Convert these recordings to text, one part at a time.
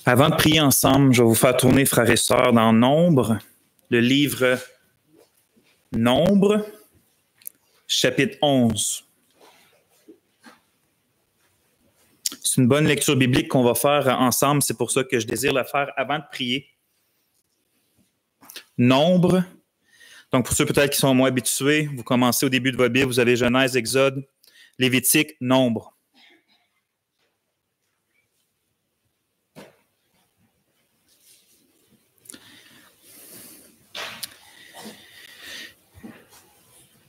Avant de prier ensemble, je vais vous faire tourner, frères et sœurs, dans Nombre, le livre Nombre, chapitre 11. C'est une bonne lecture biblique qu'on va faire ensemble. C'est pour ça que je désire la faire avant de prier. Nombre. Donc, pour ceux peut-être qui sont moins habitués, vous commencez au début de votre Bible, vous avez Genèse, Exode, Lévitique, Nombre.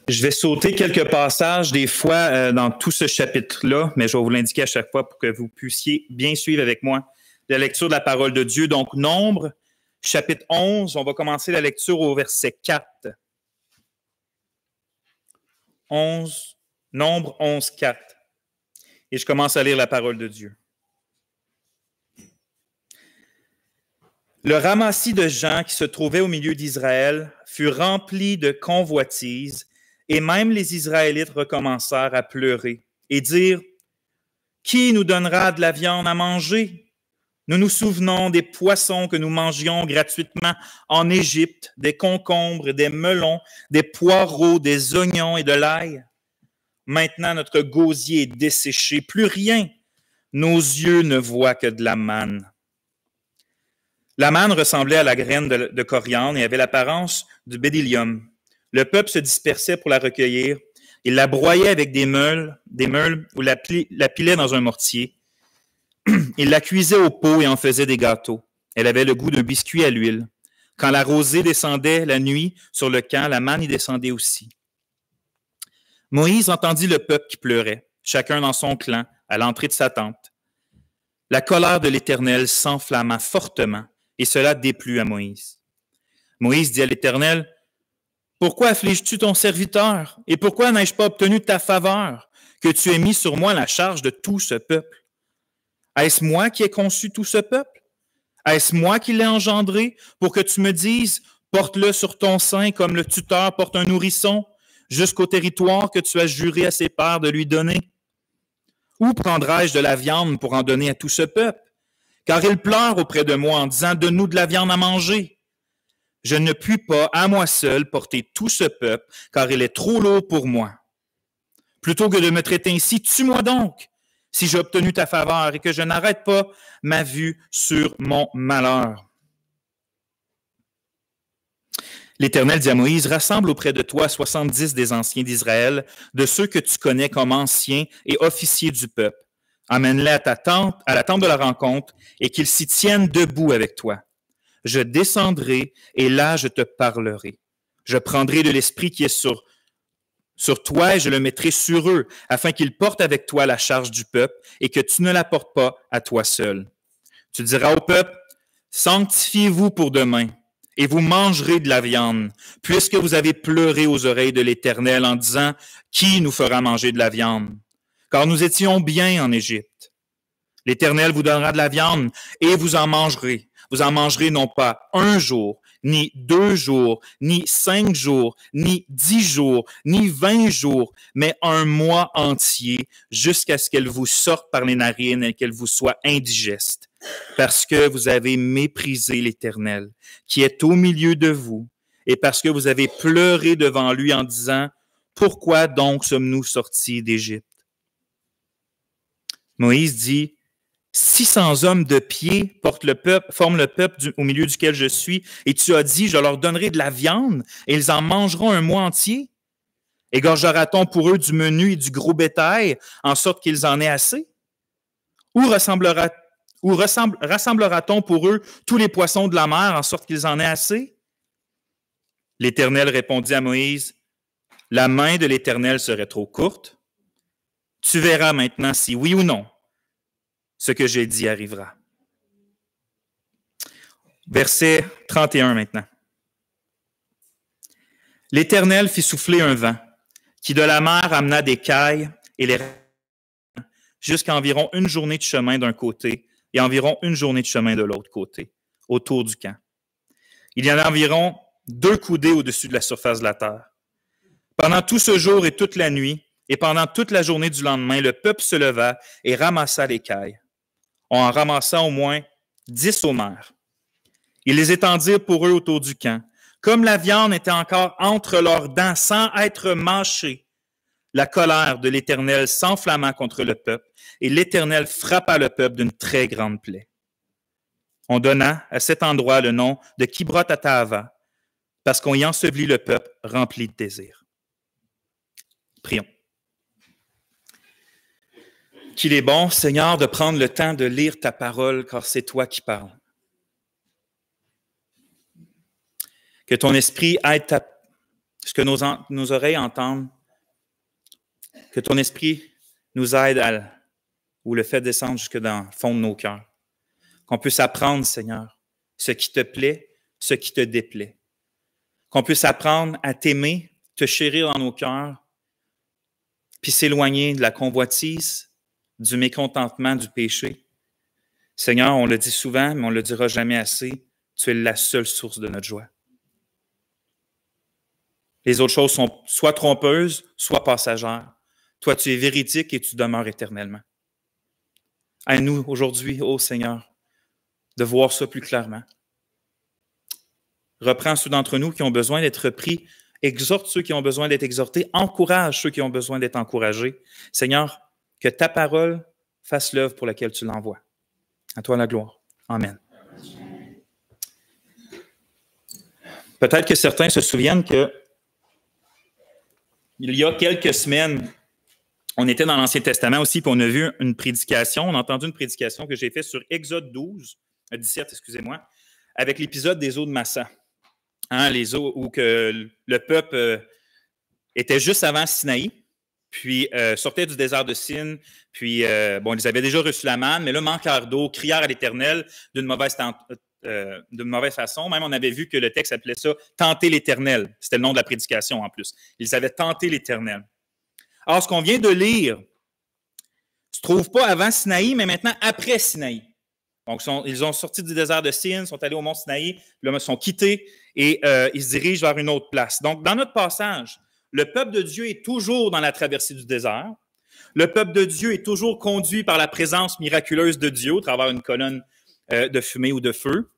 Je vais sauter quelques passages des fois dans tout ce chapitre-là, mais je vais vous l'indiquer à chaque fois pour que vous puissiez bien suivre avec moi la lecture de la parole de Dieu. Donc, Nombre, chapitre 11, on va commencer la lecture au verset 4. Nombre 11, 4. Et je commence à lire la parole de Dieu. Le ramassis de gens qui se trouvaient au milieu d'Israël fut rempli de convoitises, et même les Israélites recommencèrent à pleurer et dire « Qui nous donnera de la viande à manger? Nous nous souvenons des poissons que nous mangions gratuitement en Égypte, des concombres, des melons, des poireaux, des oignons et de l'ail. Maintenant, notre gosier est desséché, plus rien. Nos yeux ne voient que de la manne. » La manne ressemblait à la graine de coriandre et avait l'apparence du bédillium. Le peuple se dispersait pour la recueillir. Il la broyait avec des meules ou la pilait dans un mortier. Il la cuisait au pot et en faisait des gâteaux. Elle avait le goût d'un biscuit à l'huile. Quand la rosée descendait la nuit sur le camp, la manne y descendait aussi. Moïse entendit le peuple qui pleurait, chacun dans son clan, à l'entrée de sa tente. La colère de l'Éternel s'enflamma fortement, et cela déplut à Moïse. Moïse dit à l'Éternel, « Pourquoi affliges-tu ton serviteur? Et pourquoi n'ai-je pas obtenu ta faveur, que tu aies mis sur moi la charge de tout ce peuple? Est-ce moi qui ai conçu tout ce peuple? Est-ce moi qui l'ai engendré pour que tu me dises, porte-le sur ton sein comme le tuteur porte un nourrisson, jusqu'au territoire que tu as juré à ses pères de lui donner? Où prendrai-je de la viande pour en donner à tout ce peuple? Car ils pleurent auprès de moi en disant, donne-nous de la viande à manger. Je ne puis pas, à moi seul, porter tout ce peuple, car il est trop lourd pour moi. Plutôt que de me traiter ainsi, tue-moi donc, si j'ai obtenu ta faveur et que je n'arrête pas ma vue sur mon malheur. » L'Éternel dit à Moïse, « Rassemble auprès de toi 70 des anciens d'Israël, de ceux que tu connais comme anciens et officiers du peuple. Amène-les à ta tente, à la tente de la rencontre, et qu'ils s'y tiennent debout avec toi. Je descendrai, et là je te parlerai. Je prendrai de l'esprit qui est sur toi, et je le mettrai sur eux, afin qu'ils portent avec toi la charge du peuple, et que tu ne la portes pas à toi seul. Tu diras au peuple, sanctifiez-vous pour demain, et vous mangerez de la viande, puisque vous avez pleuré aux oreilles de l'Éternel en disant, qui nous fera manger de la viande? Car nous étions bien en Égypte. L'Éternel vous donnera de la viande, et vous en mangerez. Vous en mangerez non pas 1 jour, ni 2 jours, ni 5 jours, ni 10 jours, ni 20 jours, mais 1 mois entier, jusqu'à ce qu'elle vous sorte par les narines et qu'elle vous soit indigeste, parce que vous avez méprisé l'Éternel, qui est au milieu de vous, et parce que vous avez pleuré devant lui en disant, « Pourquoi donc sommes-nous sortis d'Égypte? » Moïse dit, 600 hommes de pied forment le peuple au milieu duquel je suis, et tu as dit, je leur donnerai de la viande, et ils en mangeront 1 mois entier. Égorgera-t-on pour eux du menu et du gros bétail, en sorte qu'ils en aient assez? Ou rassemblera-t-on pour eux tous les poissons de la mer, en sorte qu'ils en aient assez? L'Éternel répondit à Moïse, la main de l'Éternel serait trop courte. Tu verras maintenant si oui ou non, ce que j'ai dit arrivera. Verset 31 maintenant. L'Éternel fit souffler un vent, qui de la mer amena des cailles et les jusqu'à environ 1 journée de chemin d'un côté et environ 1 journée de chemin de l'autre côté, autour du camp. Il y en a environ 2 coudées au-dessus de la surface de la terre. Pendant tout ce jour et toute la nuit, et pendant toute la journée du lendemain, le peuple se leva et ramassa les cailles. On en ramassa au moins 10 ommères. Ils les étendirent pour eux autour du camp. Comme la viande était encore entre leurs dents sans être mâchée, la colère de l'Éternel s'enflamma contre le peuple, et l'Éternel frappa le peuple d'une très grande plaie. On donna à cet endroit le nom de Kibroth-Hattaava, parce qu'on y ensevelit le peuple rempli de désir. Prions. Qu'il est bon, Seigneur, de prendre le temps de lire ta parole, car c'est toi qui parles. Que ton esprit aide ce que nos oreilles entendent, que ton esprit nous aide ou le fait descendre jusque dans le fond de nos cœurs. Qu'on puisse apprendre, Seigneur, ce qui te plaît, ce qui te déplaît. Qu'on puisse apprendre à t'aimer, te chérir dans nos cœurs, puis s'éloigner de la convoitise, du mécontentement, du péché. Seigneur, on le dit souvent, mais on ne le dira jamais assez, tu es la seule source de notre joie. Les autres choses sont soit trompeuses, soit passagères. Toi, tu es véridique et tu demeures éternellement. Aide-nous aujourd'hui, ô Seigneur, de voir ça plus clairement. Reprends ceux d'entre nous qui ont besoin d'être pris, exhorte ceux qui ont besoin d'être exhortés, encourage ceux qui ont besoin d'être encouragés. Seigneur, que ta parole fasse l'œuvre pour laquelle tu l'envoies. À toi la gloire. Amen. Peut-être que certains se souviennent que il y a quelques semaines, on était dans l'Ancien Testament aussi, puis on a vu une prédication, on a entendu une prédication que j'ai faite sur Exode 17, excusez-moi, avec l'épisode des eaux de Massa. Hein, les eaux où que le peuple était juste avant Sinaï, puis sortait du désert de Sin, puis ils avaient déjà reçu la manne, mais là, manquèrent d'eau, crièrent à l'Éternel d'une mauvaise façon. Même, on avait vu que le texte appelait ça « Tenter l'Éternel ». C'était le nom de la prédication en plus. Ils avaient tenté l'Éternel. Alors, ce qu'on vient de lire ne se trouve pas avant Sinaï, mais maintenant après Sinaï. Donc, ils ont sorti du désert de Sin, sont allés au mont Sinaï, puis là, ils sont quittés et ils se dirigent vers une autre place. Donc, dans notre passage, le peuple de Dieu est toujours dans la traversée du désert. Le peuple de Dieu est toujours conduit par la présence miraculeuse de Dieu au travers d'une colonne de fumée ou de feu.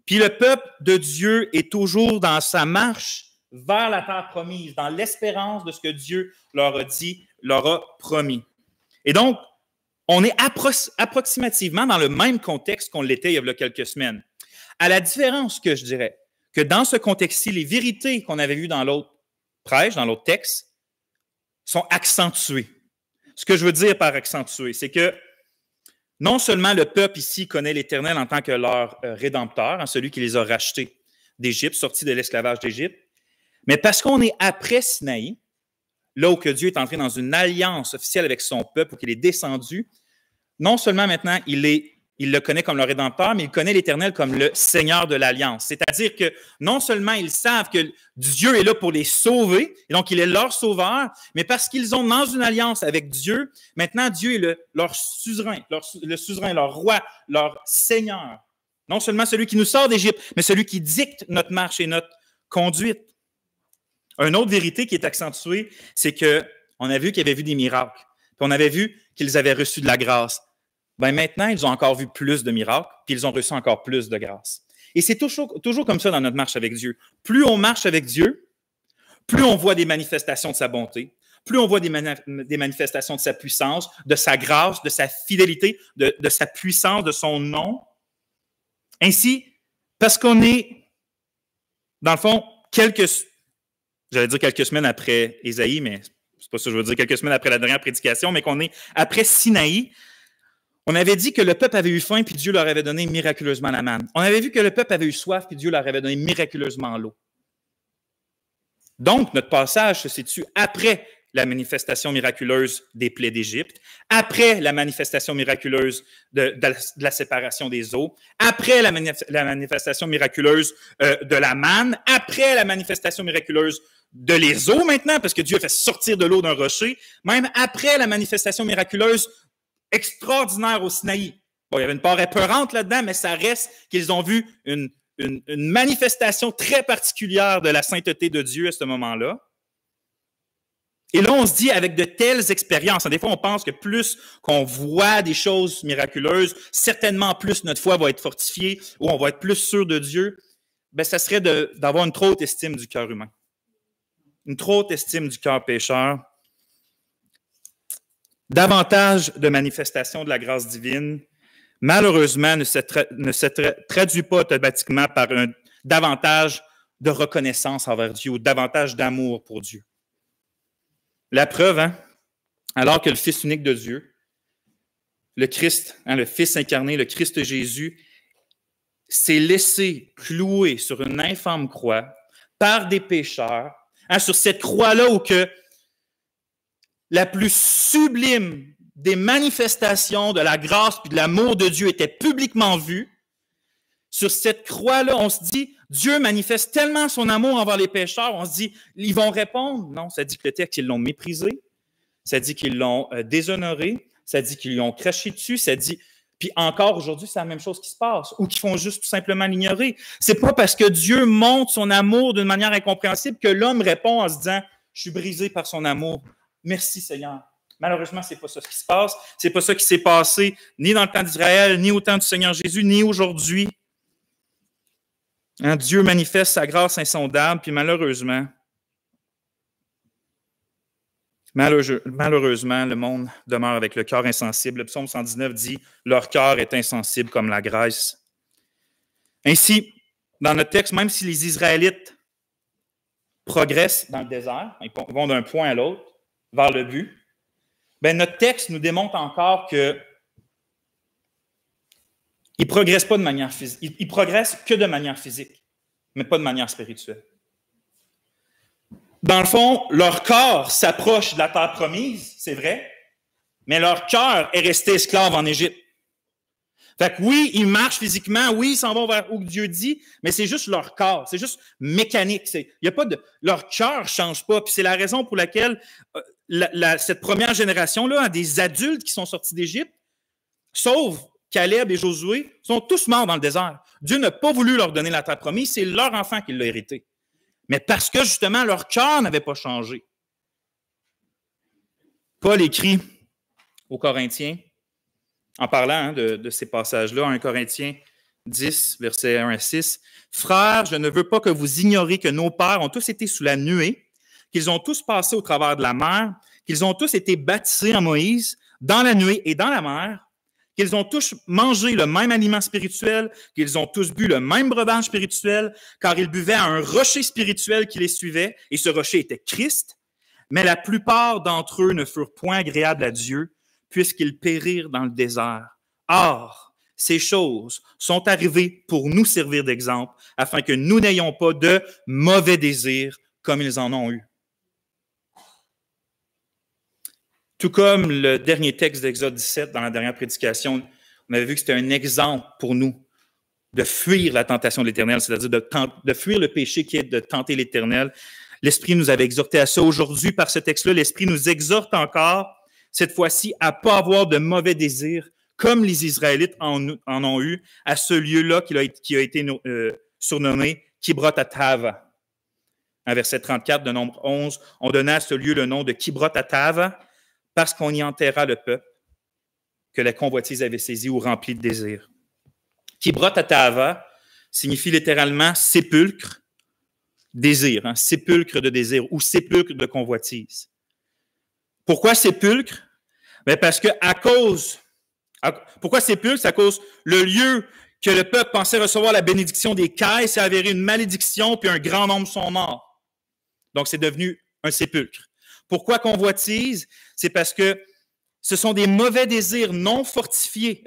Puis le peuple de Dieu est toujours dans sa marche vers la terre promise, dans l'espérance de ce que Dieu leur a dit, leur a promis. Et donc, on est approximativement dans le même contexte qu'on l'était il y a quelques semaines. À la différence que je dirais que dans ce contexte-ci, les vérités qu'on avait vues dans l'autre prêche, dans l'autre texte, sont accentuées. Ce que je veux dire par accentuer, c'est que non seulement le peuple ici connaît l'Éternel en tant que leur rédempteur, hein, celui qui les a rachetés d'Égypte, sortis de l'esclavage d'Égypte, mais parce qu'on est après Sinaï, là où que Dieu est entré dans une alliance officielle avec son peuple, où qu'il est descendu, non seulement maintenant il le connaît comme le Rédempteur, mais il connaît l'Éternel comme le Seigneur de l'Alliance. C'est-à-dire que non seulement ils savent que Dieu est là pour les sauver, et donc il est leur sauveur, mais parce qu'ils ont dans une alliance avec Dieu, maintenant Dieu est leur suzerain, leur roi, leur Seigneur. Non seulement celui qui nous sort d'Égypte, mais celui qui dicte notre marche et notre conduite. Une autre vérité qui est accentuée, c'est qu'on a vu qu'ils avaient vu des miracles, puis on avait vu qu'ils avaient reçu de la grâce. Ben maintenant, ils ont encore vu plus de miracles, puis ils ont reçu encore plus de grâce. Et c'est toujours comme ça dans notre marche avec Dieu. Plus on marche avec Dieu, plus on voit des manifestations de sa bonté, plus on voit des manifestations de sa puissance, de sa grâce, de sa fidélité, de sa puissance, de son nom. Ainsi, parce qu'on est, dans le fond, j'allais dire quelques semaines après Ésaïe, mais c'est pas ça que je veux dire, quelques semaines après la dernière prédication, mais qu'on est après Sinaï. On avait dit que le peuple avait eu faim, puis Dieu leur avait donné miraculeusement la manne. On avait vu que le peuple avait eu soif, puis Dieu leur avait donné miraculeusement l'eau. Donc, notre passage se situe après la manifestation miraculeuse des plaies d'Égypte, après la manifestation miraculeuse de la séparation des eaux, après la manifestation miraculeuse de la manne, après la manifestation miraculeuse de les eaux maintenant, parce que Dieu a fait sortir de l'eau d'un rocher, même après la manifestation miraculeuse extraordinaire au Sinaï. Bon, il y avait une part épeurante là-dedans, mais ça reste qu'ils ont vu une manifestation très particulière de la sainteté de Dieu à ce moment-là. Et là, on se dit, avec de telles expériences, des fois, on pense que plus qu'on voit des choses miraculeuses, certainement plus notre foi va être fortifiée ou on va être plus sûr de Dieu. Ben, ça serait d'avoir une trop haute estime du cœur humain. Une trop haute estime du cœur pécheur. Davantage de manifestations de la grâce divine, malheureusement, ne se traduit pas automatiquement par davantage de reconnaissance envers Dieu ou davantage d'amour pour Dieu. La preuve, alors que le Fils unique de Dieu, le Christ, le Fils incarné, le Christ Jésus, s'est laissé clouer sur une infâme croix par des pécheurs, sur cette croix-là où que la plus sublime des manifestations de la grâce et de l'amour de Dieu était publiquement vue. Sur cette croix-là, on se dit, Dieu manifeste tellement son amour envers les pécheurs, on se dit, ils vont répondre. Non, ça dit que le texte, ils l'ont méprisé, ça dit qu'ils l'ont déshonoré, ça dit qu'ils lui ont craché dessus, ça dit... Puis encore aujourd'hui, c'est la même chose qui se passe, ou qu'ils font juste tout simplement l'ignorer. C'est pas parce que Dieu montre son amour d'une manière incompréhensible que l'homme répond en se disant, je suis brisé par son amour. Merci Seigneur. Malheureusement, c'est pas ça qui se passe. C'est pas ça qui s'est passé ni dans le temps d'Israël, ni au temps du Seigneur Jésus, ni aujourd'hui. Dieu manifeste sa grâce insondable, puis malheureusement, le monde demeure avec le cœur insensible. Le psaume 119 dit « Leur cœur est insensible comme la graisse ». Ainsi, dans notre texte, même si les Israélites progressent dans le désert, ils vont d'un point à l'autre, vers le but, ben notre texte nous démontre encore qu'ils ne progressent pas de manière physique. Ils progressent que de manière physique, mais pas de manière spirituelle. Dans le fond, leur corps s'approche de la terre promise, c'est vrai, mais leur cœur est resté esclave en Égypte. Fait que oui, ils marchent physiquement, oui, ils s'en vont vers où Dieu dit, mais c'est juste leur corps, c'est juste mécanique. Leur cœur ne change pas. Puis c'est la raison pour laquelle cette première génération-là, des adultes qui sont sortis d'Égypte, sauf Caleb et Josué, sont tous morts dans le désert. Dieu n'a pas voulu leur donner la terre promise, c'est leur enfant qui l'a hérité. Mais parce que justement, leur cœur n'avait pas changé. Paul écrit aux Corinthiens, en parlant de ces passages-là, 1 Corinthiens 10, versets 1 à 6, « Frères, je ne veux pas que vous ignoriez que nos pères ont tous été sous la nuée, qu'ils ont tous passé au travers de la mer, qu'ils ont tous été baptisés en Moïse, dans la nuée et dans la mer, qu'ils ont tous mangé le même aliment spirituel, qu'ils ont tous bu le même breuvage spirituel, car ils buvaient à un rocher spirituel qui les suivait, et ce rocher était Christ, mais la plupart d'entre eux ne furent point agréables à Dieu, puisqu'ils périrent dans le désert. Or, ces choses sont arrivées pour nous servir d'exemple, afin que nous n'ayons pas de mauvais désirs comme ils en ont eu. » Tout comme le dernier texte d'Exode 17, dans la dernière prédication, on avait vu que c'était un exemple pour nous de fuir la tentation de l'Éternel, c'est-à-dire de fuir le péché qui est de tenter l'Éternel. L'Esprit nous avait exhorté à ça. Aujourd'hui, par ce texte-là, l'Esprit nous exhorte encore, cette fois-ci, à ne pas avoir de mauvais désirs, comme les Israélites en ont eu, à ce lieu-là qui a été surnommé Kibrot Hatava. En verset 34 de Nombre 11, on donna à ce lieu le nom de Kibrot Hatava, parce qu'on y enterra le peuple que la convoitise avait saisi ou rempli de désirs. Kibrot Hatava signifie littéralement sépulcre, désir, sépulcre de désir ou sépulcre de convoitise. Pourquoi sépulcre? Bien parce que pourquoi sépulcre? C'est à cause le lieu que le peuple pensait recevoir la bénédiction des cailles s'est avéré une malédiction, puis un grand nombre sont morts. Donc, c'est devenu un sépulcre. Pourquoi convoitise? C'est parce que ce sont des mauvais désirs non mortifiés,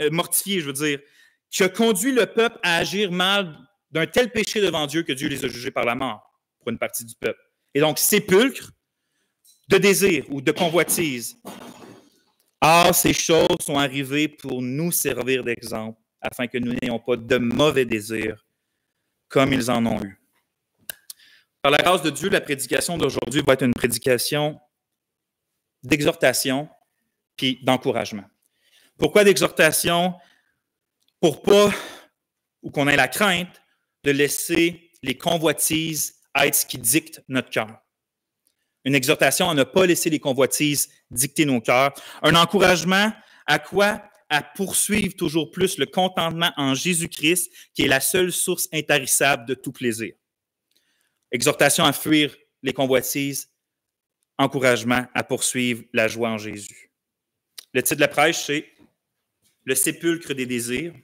qui ont conduit le peuple à agir mal d'un tel péché devant Dieu que Dieu les a jugés par la mort pour une partie du peuple. Et donc, sépulcre de désir ou de convoitise. Or, ces choses sont arrivées pour nous servir d'exemple, afin que nous n'ayons pas de mauvais désirs comme ils en ont eu. Par la grâce de Dieu, la prédication d'aujourd'hui va être une prédication d'exhortation puis d'encouragement. Pourquoi d'exhortation? Pour pas, ou qu'on ait la crainte, de laisser les convoitises être ce qui dicte notre cœur. Une exhortation à ne pas laisser les convoitises dicter nos cœurs. Un encouragement à quoi? À poursuivre toujours plus le contentement en Jésus-Christ, qui est la seule source intarissable de tout plaisir. Exhortation à fuir les convoitises, encouragement à poursuivre la joie en Jésus. Le titre de la prêche, c'est « Le sépulcre des désirs ».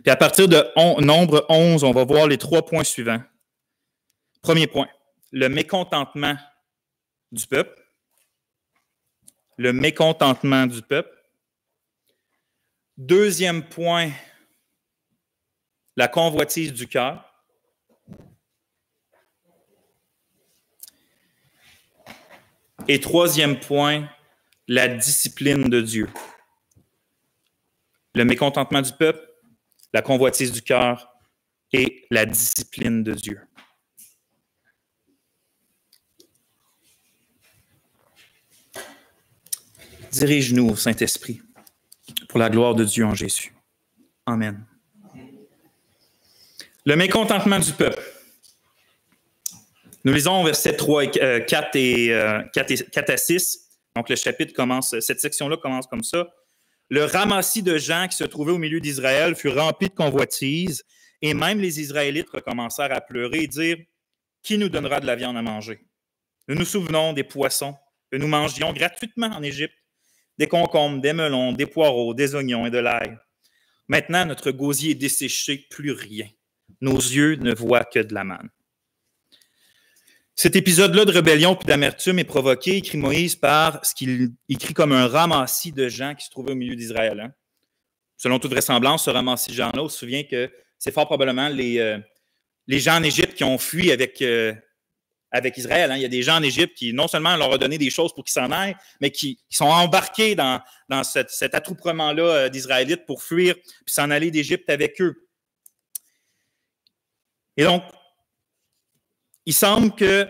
Puis à partir de Nombre 11, on va voir les 3 points suivants. Premier point, le mécontentement du peuple. Le mécontentement du peuple. Deuxième point, la convoitise du cœur. Et troisième point, la discipline de Dieu. Le mécontentement du peuple, la convoitise du cœur et la discipline de Dieu. Dirige-nous, Saint-Esprit, pour la gloire de Dieu en Jésus. Amen. Le mécontentement du peuple. Nous lisons versets 4 à 6. Donc, le chapitre commence, cette section-là commence comme ça. Le ramassis de gens qui se trouvaient au milieu d'Israël fut rempli de convoitises, et même les Israélites recommencèrent à pleurer et dire « Qui nous donnera de la viande à manger? » Nous nous souvenons des poissons que nous mangions gratuitement en Égypte, des concombres, des melons, des poireaux, des oignons et de l'ail. Maintenant, notre gosier est desséché, plus rien. Nos yeux ne voient que de la manne. Cet épisode-là de rébellion et d'amertume est provoqué, écrit Moïse, par ce qu'il écrit comme un ramassis de gens qui se trouvaient au milieu d'Israël. Hein? Selon toute vraisemblance, ce ramassis de gens-là, on se souvient que c'est fort probablement les gens en Égypte qui ont fui avec Israël. Hein? Il y a des gens en Égypte qui, non seulement leur a donné des choses pour qu'ils s'en aillent, mais qui sont embarqués dans cet attroupement-là d'Israélites pour fuir puis s'en aller d'Égypte avec eux. Et donc, il semble que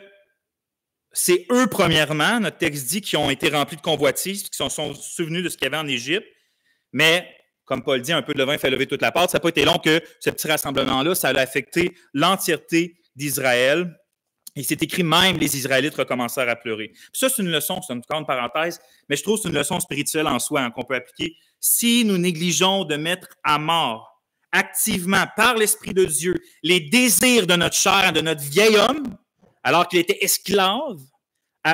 c'est eux, premièrement, notre texte dit, qui ont été remplis de convoitises, qui se sont souvenus de ce qu'il y avait en Égypte. Mais, comme Paul dit, un peu de levain fait lever toute la pâte. Ça n'a pas été long que ce petit rassemblement-là, ça a affecté l'entièreté d'Israël. Et c'est écrit, même les Israélites recommencèrent à pleurer. Puis ça, c'est une leçon, c'est une grande parenthèse, mais je trouve que c'est une leçon spirituelle en soi hein, qu'on peut appliquer. Si nous négligeons de mettre à mort activement, par l'Esprit de Dieu, les désirs de notre chair, de notre vieil homme, alors qu'il était esclave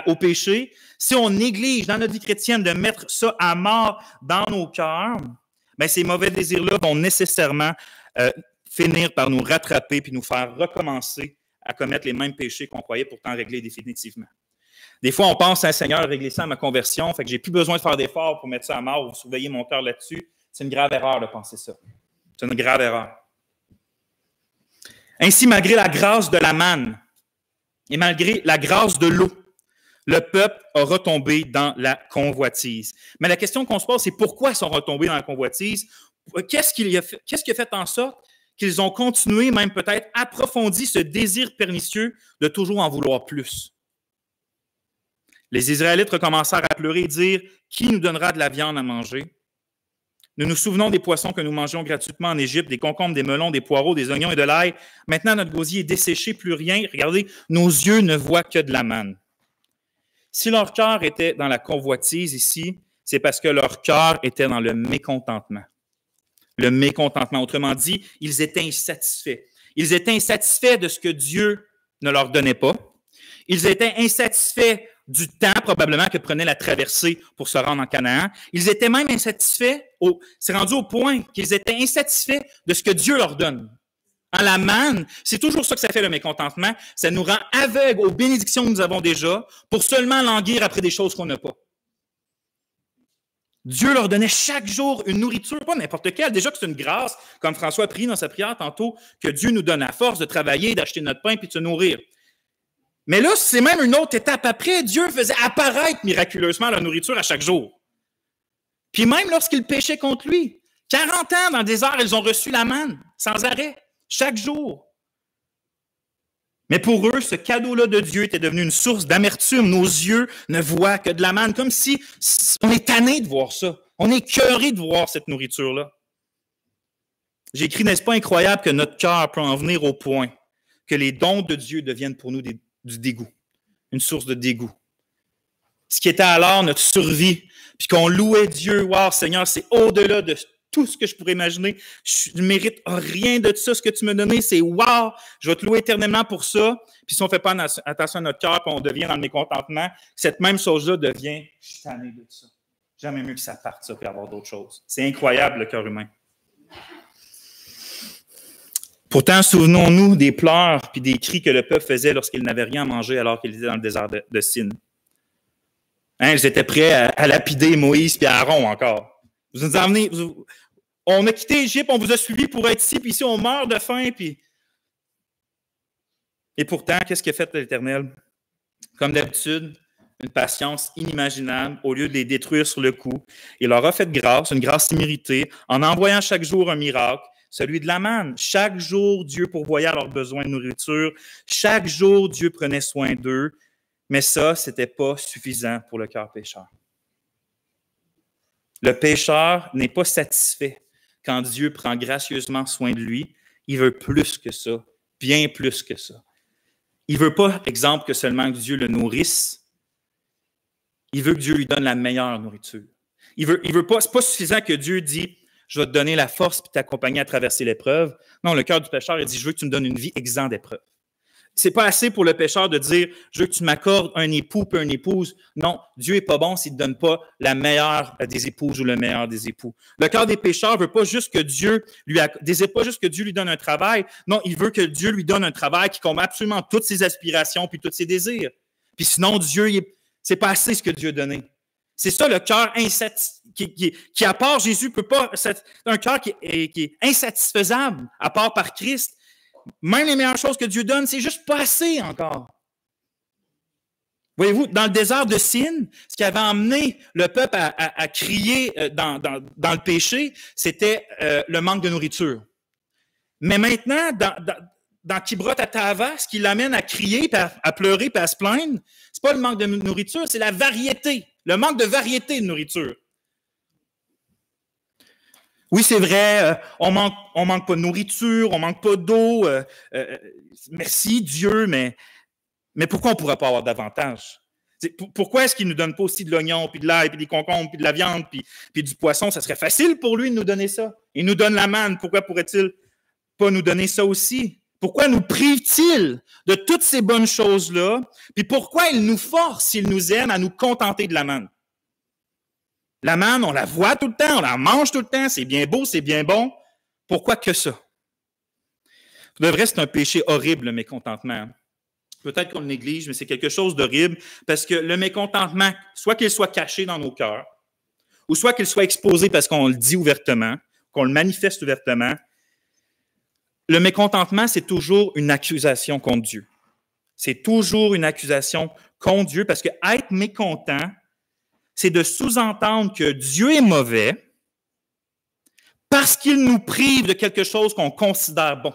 au péché, si on néglige dans notre vie chrétienne de mettre ça à mort dans nos cœurs, bien, ces mauvais désirs-là vont nécessairement finir par nous rattraper puis nous faire recommencer à commettre les mêmes péchés qu'on croyait pourtant régler définitivement. Des fois, on pense à Seigneur, régler ça à ma conversion, fait que j'ai plus besoin de faire d'efforts pour mettre ça à mort ou surveiller mon cœur là-dessus. C'est une grave erreur de penser ça. C'est une grave erreur. Ainsi, malgré la grâce de la manne et malgré la grâce de l'eau, le peuple a retombé dans la convoitise. Mais la question qu'on se pose, c'est pourquoi ils sont retombés dans la convoitise? Qu'est-ce qui a fait en sorte qu'ils ont continué, même peut-être approfondi ce désir pernicieux de toujours en vouloir plus? Les Israélites recommencèrent à pleurer et dire « Qui nous donnera de la viande à manger? » Nous nous souvenons des poissons que nous mangions gratuitement en Égypte, des concombres, des melons, des poireaux, des oignons et de l'ail. Maintenant, notre gosier est desséché, plus rien. Regardez, nos yeux ne voient que de la manne. Si leur cœur était dans la convoitise ici, c'est parce que leur cœur était dans le mécontentement. Le mécontentement, autrement dit, ils étaient insatisfaits. Ils étaient insatisfaits de ce que Dieu ne leur donnait pas. Ils étaient insatisfaits du temps probablement que prenait la traversée pour se rendre en Canaan. Ils étaient même insatisfaits, c'est rendu au point qu'ils étaient insatisfaits de ce que Dieu leur donne. En la manne, c'est toujours ça que ça fait le mécontentement, ça nous rend aveugles aux bénédictions que nous avons déjà pour seulement languir après des choses qu'on n'a pas. Dieu leur donnait chaque jour une nourriture, pas n'importe quelle. Déjà que c'est une grâce, comme François a prié dans sa prière tantôt, que Dieu nous donne la force de travailler, d'acheter notre pain puis de se nourrir. Mais là, c'est même une autre étape après. Dieu faisait apparaître miraculeusement la nourriture à chaque jour. Puis même lorsqu'ils péchaient contre lui, 40 ans dans le désert, ils ont reçu la manne, sans arrêt, chaque jour. Mais pour eux, ce cadeau-là de Dieu était devenu une source d'amertume. Nos yeux ne voient que de la manne, comme si on est tanné de voir ça. On est écœuré de voir cette nourriture-là. J'ai écrit, n'est-ce pas incroyable que notre cœur peut en venir au point que les dons de Dieu deviennent pour nous du dégoût. une source de dégoût. Ce qui était alors notre survie, puis qu'on louait Dieu, wow, Seigneur, c'est au-delà de tout ce que je pourrais imaginer. Je ne mérite rien de ça, ce que tu m'as donné, c'est wow, je vais te louer éternellement pour ça. Puis si on ne fait pas attention à notre cœur, puis on devient dans le mécontentement, cette même chose-là devient, je suis tanné de ça. Jamais mieux que ça parte, ça, puis avoir d'autres choses. C'est incroyable, le cœur humain. Pourtant, souvenons-nous des pleurs puis des cris que le peuple faisait lorsqu'il n'avait rien à manger alors qu'il était dans le désert de Sin. Hein, ils étaient prêts à lapider Moïse et Aaron encore. Vous nous emmenez, on a quitté l'Égypte, on vous a suivis pour être ici, puis ici on meurt de faim. Puis... Et pourtant, qu'est-ce qu'a fait l'Éternel? Comme d'habitude, une patience inimaginable au lieu de les détruire sur le coup. Il leur a fait grâce, une grâce imméritée, en envoyant chaque jour un miracle. Celui de la manne. Chaque jour, Dieu pourvoyait à leurs besoins de nourriture. Chaque jour, Dieu prenait soin d'eux. Mais ça, ce n'était pas suffisant pour le cœur pécheur. Le pécheur n'est pas satisfait quand Dieu prend gracieusement soin de lui. Il veut plus que ça, bien plus que ça. Il ne veut pas, exemple, que seulement que Dieu le nourrisse. Il veut que Dieu lui donne la meilleure nourriture. Il veut pas, c'est pas suffisant que Dieu dit je vais te donner la force et t'accompagner à traverser l'épreuve. Non, le cœur du pécheur, il dit, je veux que tu me donnes une vie exempte d'épreuve. C'est pas assez pour le pécheur de dire, je veux que tu m'accordes un époux puis une épouse. Non, Dieu est pas bon s'il ne te donne pas la meilleure des épouses ou le meilleur des époux. Le cœur des pécheurs veut pas juste que Dieu désire pas juste que Dieu lui donne un travail. Non, il veut que Dieu lui donne un travail qui comble absolument toutes ses aspirations puis tous ses désirs. Puis sinon, c'est pas assez ce que Dieu a donné. C'est ça le cœur qui, à part Jésus, peut pas. C'est un cœur qui est insatisfaisable, à part par Christ. Même les meilleures choses que Dieu donne, c'est juste pas assez encore. Voyez-vous, dans le désert de Sin, ce qui avait emmené le peuple à crier dans le péché, c'était le manque de nourriture. Mais maintenant, dans Kibrot Atava, ce qui l'amène à crier, à pleurer, puis à se plaindre, c'est pas le manque de nourriture, c'est la variété. Le manque de variété de nourriture. Oui, c'est vrai, on manque pas de nourriture, on manque pas d'eau. Merci Dieu, mais pourquoi on ne pourrait pas avoir davantage? Pourquoi est-ce qu'il ne nous donne pas aussi de l'oignon, puis de l'ail, puis des concombres, puis de la viande, puis du poisson? Ça serait facile pour lui de nous donner ça. Il nous donne la manne, pourquoi pourrait-il pas nous donner ça aussi? Pourquoi nous prive-t-il de toutes ces bonnes choses-là? Puis pourquoi il nous force, s'il nous aime, à nous contenter de la manne? La manne, on la voit tout le temps, on la mange tout le temps, c'est bien beau, c'est bien bon. Pourquoi que ça? De vrai, c'est un péché horrible, le mécontentement. Peut-être qu'on le néglige, mais c'est quelque chose d'horrible parce que le mécontentement, soit qu'il soit caché dans nos cœurs, ou soit qu'il soit exposé parce qu'on le dit ouvertement, qu'on le manifeste ouvertement, le mécontentement, c'est toujours une accusation contre Dieu. C'est toujours une accusation contre Dieu parce que être mécontent, c'est de sous-entendre que Dieu est mauvais parce qu'il nous prive de quelque chose qu'on considère bon.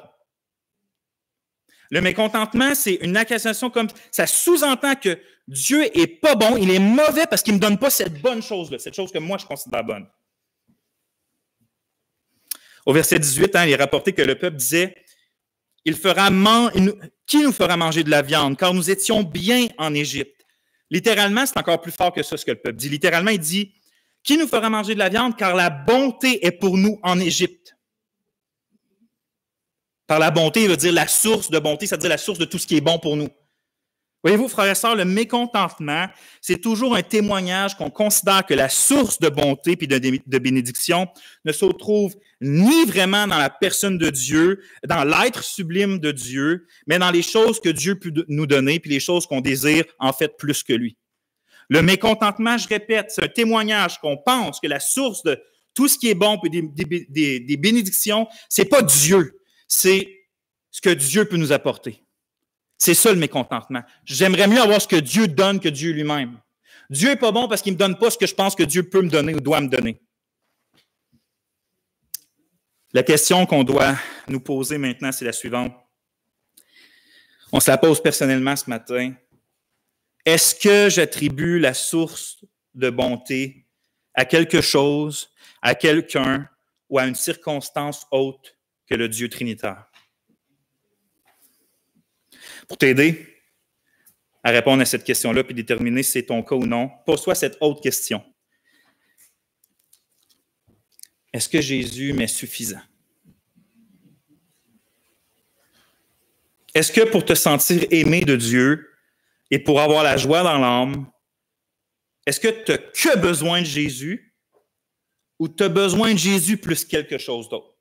Le mécontentement, c'est une accusation comme ça sous-entend que Dieu est pas bon, il est mauvais parce qu'il ne me donne pas cette bonne chose-là, cette chose que moi je considère bonne. Au verset 18, il est rapporté que le peuple disait « Qui nous fera manger de la viande, car nous étions bien en Égypte. » Littéralement, c'est encore plus fort que ça, ce que le peuple dit. Littéralement, il dit « Qui nous fera manger de la viande, car la bonté est pour nous en Égypte. » Par la bonté, il veut dire la source de bonté, c'est-à-dire la source de tout ce qui est bon pour nous. Voyez-vous, frères et sœurs, le mécontentement, c'est toujours un témoignage qu'on considère que la source de bonté et de bénédiction ne se trouve ni vraiment dans la personne de Dieu, dans l'être sublime de Dieu, mais dans les choses que Dieu peut nous donner puis les choses qu'on désire en fait plus que lui. Le mécontentement, je répète, c'est un témoignage qu'on pense que la source de tout ce qui est bon et des bénédictions, c'est pas Dieu, c'est ce que Dieu peut nous apporter. C'est ça le mécontentement. J'aimerais mieux avoir ce que Dieu donne que Dieu lui-même. Dieu n'est pas bon parce qu'il ne me donne pas ce que je pense que Dieu peut me donner ou doit me donner. La question qu'on doit nous poser maintenant, c'est la suivante. On se la pose personnellement ce matin. Est-ce que j'attribue la source de bonté à quelque chose, à quelqu'un ou à une circonstance autre que le Dieu trinitaire? Pour t'aider, à répondre à cette question-là puis déterminer si c'est ton cas ou non, pose-toi cette autre question. Est-ce que Jésus m'est suffisant? Est-ce que pour te sentir aimé de Dieu et pour avoir la joie dans l'âme, est-ce que tu n'as que besoin de Jésus ou tu as besoin de Jésus plus quelque chose d'autre?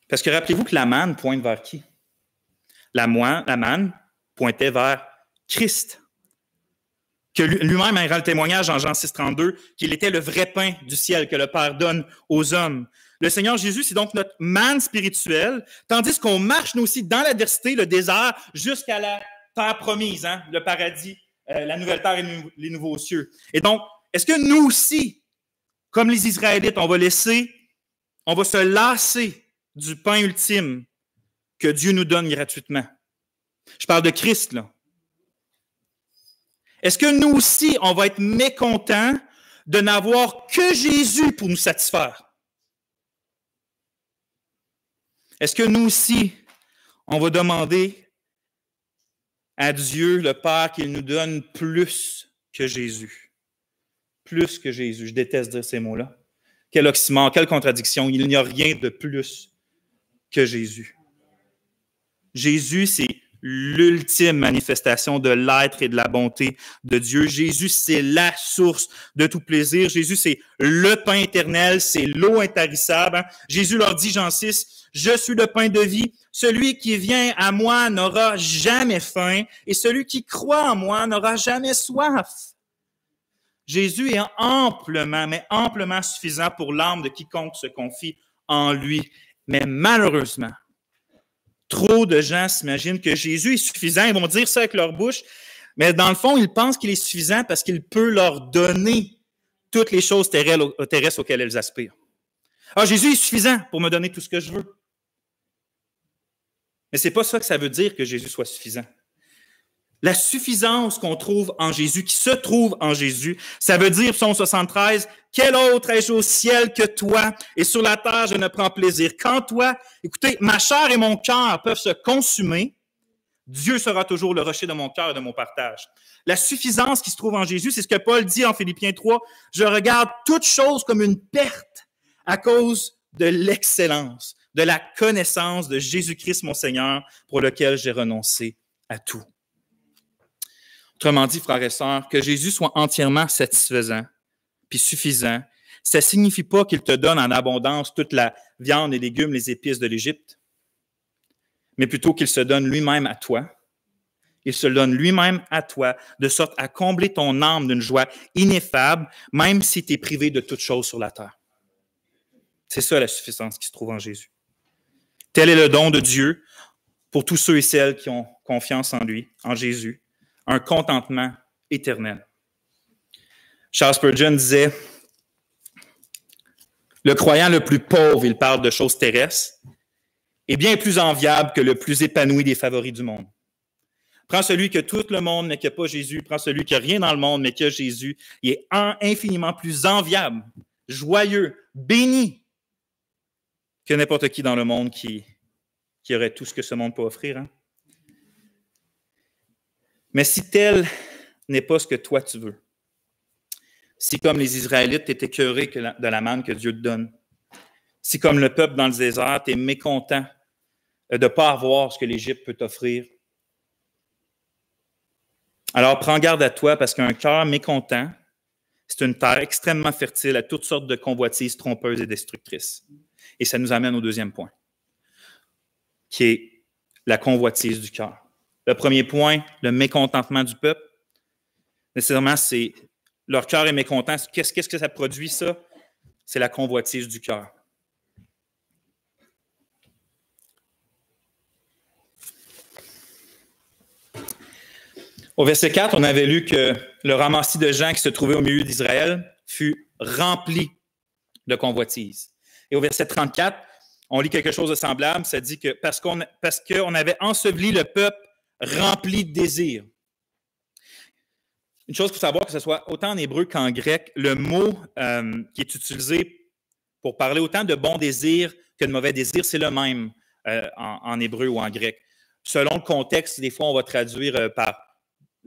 Parce que rappelez-vous que la manne pointe vers qui? La manne pointait vers Christ. Que lui-même a le témoignage en Jean 6,32 qu'il était le vrai pain du ciel que le Père donne aux hommes. Le Seigneur Jésus, c'est donc notre manne spirituelle, tandis qu'on marche nous aussi dans l'adversité, le désert, jusqu'à la terre promise, hein, le paradis, la nouvelle terre et les nouveaux cieux. Et donc, est-ce que nous aussi, comme les Israélites, on va se lasser du pain ultime que Dieu nous donne gratuitement? Je parle de Christ, là. Est-ce que nous aussi, on va être mécontents de n'avoir que Jésus pour nous satisfaire? Est-ce que nous aussi, on va demander à Dieu, le Père, qu'il nous donne plus que Jésus? Plus que Jésus. Je déteste dire ces mots-là. Quel oxymore, quelle contradiction. Il n'y a rien de plus que Jésus. Jésus, c'est l'ultime manifestation de l'être et de la bonté de Dieu. Jésus, c'est la source de tout plaisir. Jésus, c'est le pain éternel, c'est l'eau intarissable. Hein? Jésus leur dit, Jean 6, « Je suis le pain de vie. Celui qui vient à moi n'aura jamais faim, et celui qui croit en moi n'aura jamais soif. » Jésus est amplement, mais amplement suffisant pour l'âme de quiconque se confie en lui. Mais malheureusement, trop de gens s'imaginent que Jésus est suffisant. Ils vont dire ça avec leur bouche, mais dans le fond, ils pensent qu'il est suffisant parce qu'il peut leur donner toutes les choses terrestres auxquelles elles aspirent. Ah, Jésus est suffisant pour me donner tout ce que je veux. Mais ce n'est pas ça que ça veut dire que Jésus soit suffisant. La suffisance qu'on trouve en Jésus, qui se trouve en Jésus, ça veut dire, psaume 73, « Quel autre ai-je au ciel que toi, et sur la terre je ne prends plaisir qu'en toi. » Écoutez, ma chair et mon cœur peuvent se consumer. Dieu sera toujours le rocher de mon cœur et de mon partage. La suffisance qui se trouve en Jésus, c'est ce que Paul dit en Philippiens 3, « Je regarde toute chose comme une perte à cause de l'excellence, de la connaissance de Jésus-Christ mon Seigneur, pour lequel j'ai renoncé à tout. » Autrement dit, frères et sœurs, que Jésus soit entièrement satisfaisant puis suffisant, ça ne signifie pas qu'il te donne en abondance toute la viande, les légumes, les épices de l'Égypte, mais plutôt qu'il se donne lui-même à toi. Il se donne lui-même à toi, de sorte à combler ton âme d'une joie ineffable, même si tu es privé de toute chose sur la terre. C'est ça la suffisance qui se trouve en Jésus. Tel est le don de Dieu pour tous ceux et celles qui ont confiance en lui, en Jésus, un contentement éternel. Charles Spurgeon disait, « Le croyant le plus pauvre, il parle de choses terrestres, est bien plus enviable que le plus épanoui des favoris du monde. Prends celui que tout le monde mais qui n'a pas Jésus, prends celui qui n'a rien dans le monde mais qui a Jésus, il est infiniment plus enviable, joyeux, béni que n'importe qui dans le monde qui aurait tout ce que ce monde peut offrir. Hein? Mais si tel n'est pas ce que toi tu veux, si comme les Israélites, tu es écœuré de la manne que Dieu te donne, si comme le peuple dans le désert, tu es mécontent de ne pas avoir ce que l'Égypte peut t'offrir, alors prends garde à toi parce qu'un cœur mécontent, c'est une terre extrêmement fertile à toutes sortes de convoitises trompeuses et destructrices. Et ça nous amène au deuxième point, qui est la convoitise du cœur. Le premier point, le mécontentement du peuple. Nécessairement, c'est leur cœur est mécontent. Qu'est-ce que ça produit, ça? C'est la convoitise du cœur. Au verset 4, on avait lu que le ramassis de gens qui se trouvait au milieu d'Israël fut rempli de convoitise. Et au verset 34, on lit quelque chose de semblable. Ça dit que parce qu'on avait enseveli le peuple rempli de désirs. Une chose qu'il faut savoir, que ce soit autant en hébreu qu'en grec, le mot qui est utilisé pour parler autant de bons désirs que de mauvais désirs, c'est le même en hébreu ou en grec. selon le contexte, des fois, on va traduire par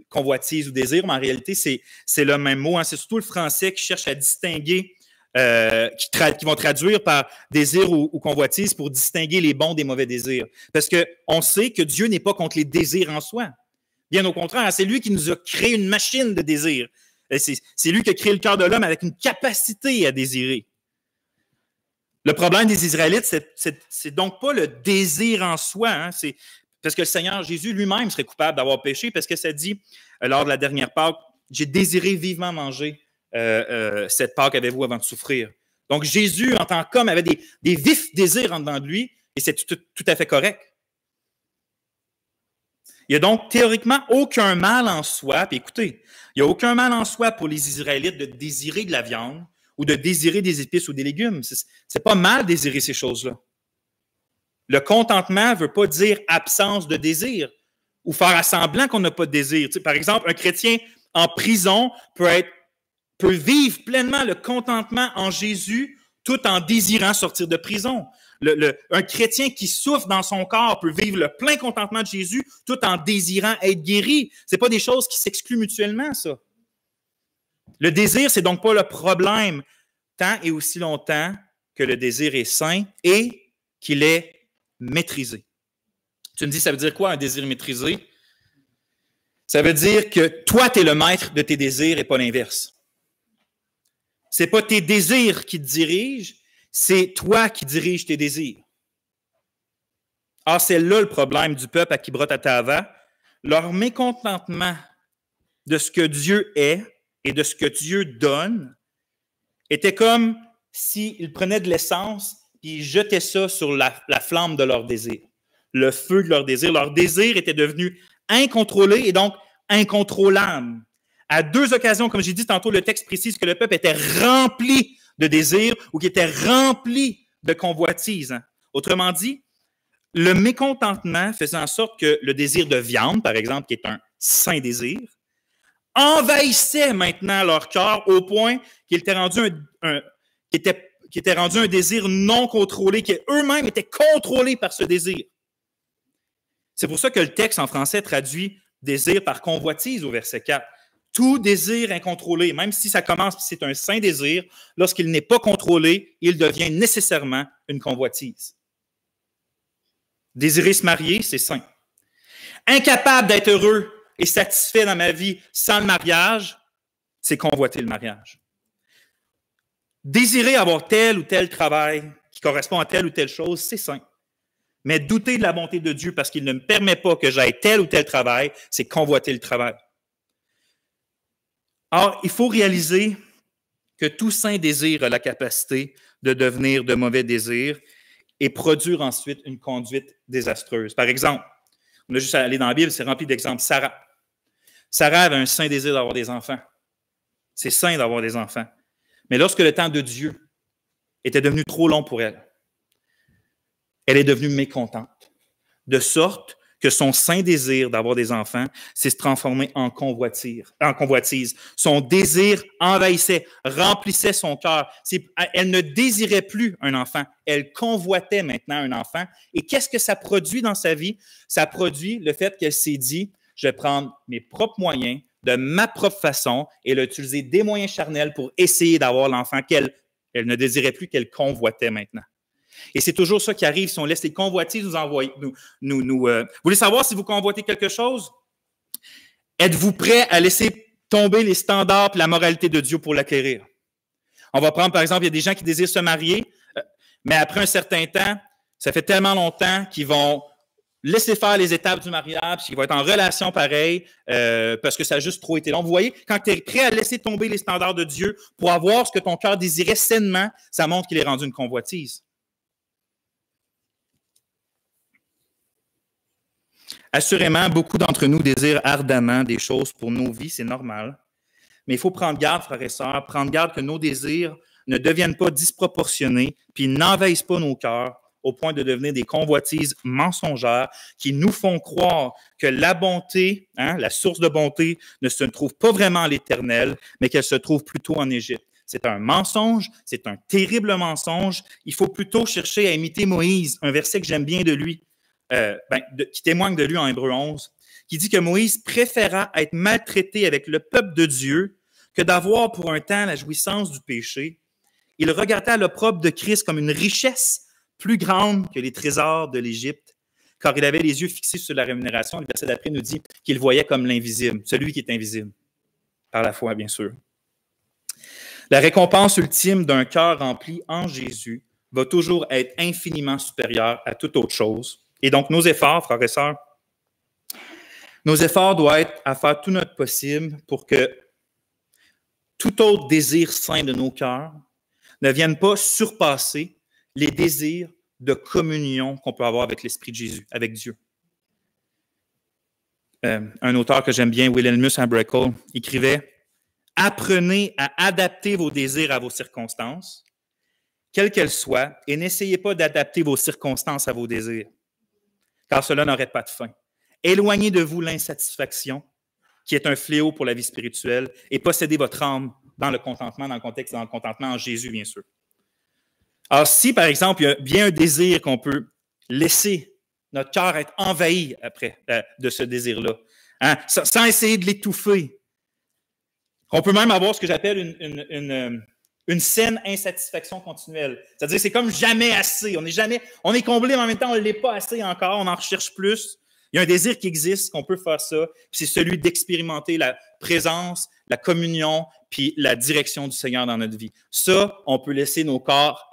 convoitise ou désir, mais en réalité, c'est le même mot. Hein. C'est surtout le français qui cherche à distinguer, qui vont traduire par désir ou convoitise pour distinguer les bons des mauvais désirs. Parce qu'on sait que Dieu n'est pas contre les désirs en soi. Bien au contraire, c'est lui qui nous a créé une machine de désir. C'est lui qui a créé le cœur de l'homme avec une capacité à désirer. Le problème des Israélites, c'est donc pas le désir en soi. Hein, c'est parce que le Seigneur Jésus lui-même serait coupable d'avoir péché, parce que ça dit, lors de la dernière Pâque, « J'ai désiré vivement manger cette Pâque avec vous avant de souffrir. » Donc Jésus, en tant qu'homme, avait des vifs désirs en dedans de lui, et c'est tout à fait correct. Il n'y a donc théoriquement aucun mal en soi, puis écoutez, il n'y a aucun mal en soi pour les Israélites de désirer de la viande ou de désirer des épices ou des légumes. C'est pas mal désirer ces choses-là. Le contentement ne veut pas dire absence de désir ou faire à semblant qu'on n'a pas de désir. Tu sais, par exemple, un chrétien en prison peut vivre pleinement le contentement en Jésus tout en désirant sortir de prison. Un chrétien qui souffre dans son corps peut vivre le plein contentement de Jésus tout en désirant être guéri. Ce n'est pas des choses qui s'excluent mutuellement, ça. Le désir, c'est donc pas le problème, tant et aussi longtemps que le désir est sain et qu'il est maîtrisé. Tu me dis, ça veut dire quoi un désir maîtrisé? Ça veut dire que toi, tu es le maître de tes désirs et pas l'inverse. Ce n'est pas tes désirs qui te dirigent, c'est toi qui diriges tes désirs. Or, c'est là le problème du peuple à Kibrot Hatava. Leur mécontentement de ce que Dieu est et de ce que Dieu donne était comme s'ils prenaient de l'essence et ils jetaient ça sur la flamme de leur désir, le feu de leur désir. Leur désir était devenu incontrôlé et donc incontrôlable. À deux occasions, comme j'ai dit tantôt, le texte précise que le peuple était rempli de désirs ou qu'il était rempli de convoitises. Autrement dit, le mécontentement faisait en sorte que le désir de viande, par exemple, qui est un saint désir, envahissait maintenant leur cœur au point qu'il était rendu un désir non contrôlé, qu'eux-mêmes étaient contrôlés par ce désir. C'est pour ça que le texte en français traduit désir par convoitise au verset 4. Tout désir incontrôlé, même si ça commence, c'est un saint désir, lorsqu'il n'est pas contrôlé, il devient nécessairement une convoitise. Désirer se marier, c'est saint. Incapable d'être heureux et satisfait dans ma vie sans le mariage, c'est convoiter le mariage. Désirer avoir tel ou tel travail qui correspond à telle ou telle chose, c'est saint. Mais douter de la bonté de Dieu parce qu'il ne me permet pas que j'aille tel ou tel travail, c'est convoiter le travail. Or, il faut réaliser que tout saint désir a la capacité de devenir de mauvais désirs et produire ensuite une conduite désastreuse. Par exemple, on a juste à aller dans la Bible, c'est rempli d'exemples. Sarah. Sarah avait un saint désir d'avoir des enfants. C'est saint d'avoir des enfants. Mais lorsque le temps de Dieu était devenu trop long pour elle, elle est devenue mécontente. De sorte que son saint désir d'avoir des enfants s'est transformé en convoitise. Son désir envahissait, remplissait son cœur. Elle ne désirait plus un enfant, elle convoitait maintenant un enfant. Et qu'est-ce que ça produit dans sa vie? Ça produit le fait qu'elle s'est dit, je vais prendre mes propres moyens, de ma propre façon, et utiliser des moyens charnels pour essayer d'avoir l'enfant qu'elle ne désirait plus, qu'elle convoitait maintenant. Et c'est toujours ça qui arrive si on laisse les convoitises nous envoyer. Vous voulez savoir si vous convoitez quelque chose? Êtes-vous prêt à laisser tomber les standards et la moralité de Dieu pour l'acquérir? On va prendre, par exemple, il y a des gens qui désirent se marier, mais après un certain temps, ça fait tellement longtemps qu'ils vont laisser faire les étapes du mariage, qu'ils vont être en relation pareille, parce que ça a juste trop été long. Vous voyez, quand tu es prêt à laisser tomber les standards de Dieu pour avoir ce que ton cœur désirait sainement, ça montre qu'il est rendu une convoitise. Assurément, beaucoup d'entre nous désirent ardemment des choses pour nos vies, c'est normal. Mais il faut prendre garde, frères et sœurs, prendre garde que nos désirs ne deviennent pas disproportionnés, puis n'envahissent pas nos cœurs au point de devenir des convoitises mensongères qui nous font croire que la bonté, la source de bonté, ne se trouve pas vraiment à l'Éternel, mais qu'elle se trouve plutôt en Égypte. C'est un mensonge, c'est un terrible mensonge. Il faut plutôt chercher à imiter Moïse, un verset que j'aime bien de lui. qui témoigne de lui en Hébreux 11, qui dit que Moïse préféra être maltraité avec le peuple de Dieu que d'avoir pour un temps la jouissance du péché. Il regardait l'opprobre de Christ comme une richesse plus grande que les trésors de l'Égypte, car il avait les yeux fixés sur la rémunération. Le verset d'après nous dit qu'il voyait comme l'invisible, celui qui est invisible, par la foi, bien sûr. La récompense ultime d'un cœur rempli en Jésus va toujours être infiniment supérieure à toute autre chose. Et donc, nos efforts, frères et sœurs, nos efforts doivent être à faire tout notre possible pour que tout autre désir saint de nos cœurs ne vienne pas surpasser les désirs de communion qu'on peut avoir avec l'Esprit de Jésus, avec Dieu. Un auteur que j'aime bien, Wilhelmus Ambrekel, écrivait « Apprenez à adapter vos désirs à vos circonstances, quelles qu'elles soient, et n'essayez pas d'adapter vos circonstances à vos désirs, car cela n'aurait pas de fin. Éloignez de vous l'insatisfaction, qui est un fléau pour la vie spirituelle, et possédez votre âme dans le contentement, dans le contexte, dans le contentement en Jésus, bien sûr. » Alors, si, par exemple, il y a bien un désir qu'on peut laisser notre cœur être envahi après de ce désir-là, hein, sans essayer de l'étouffer, on peut même avoir ce que j'appelle une saine insatisfaction continuelle. C'est-à-dire, c'est comme jamais assez. On est comblé, mais en même temps, on ne l'est pas assez encore, on en recherche plus. Il y a un désir qui existe, qu'on peut faire ça, puis c'est celui d'expérimenter la présence, la communion, puis la direction du Seigneur dans notre vie. Ça, on peut laisser nos cœurs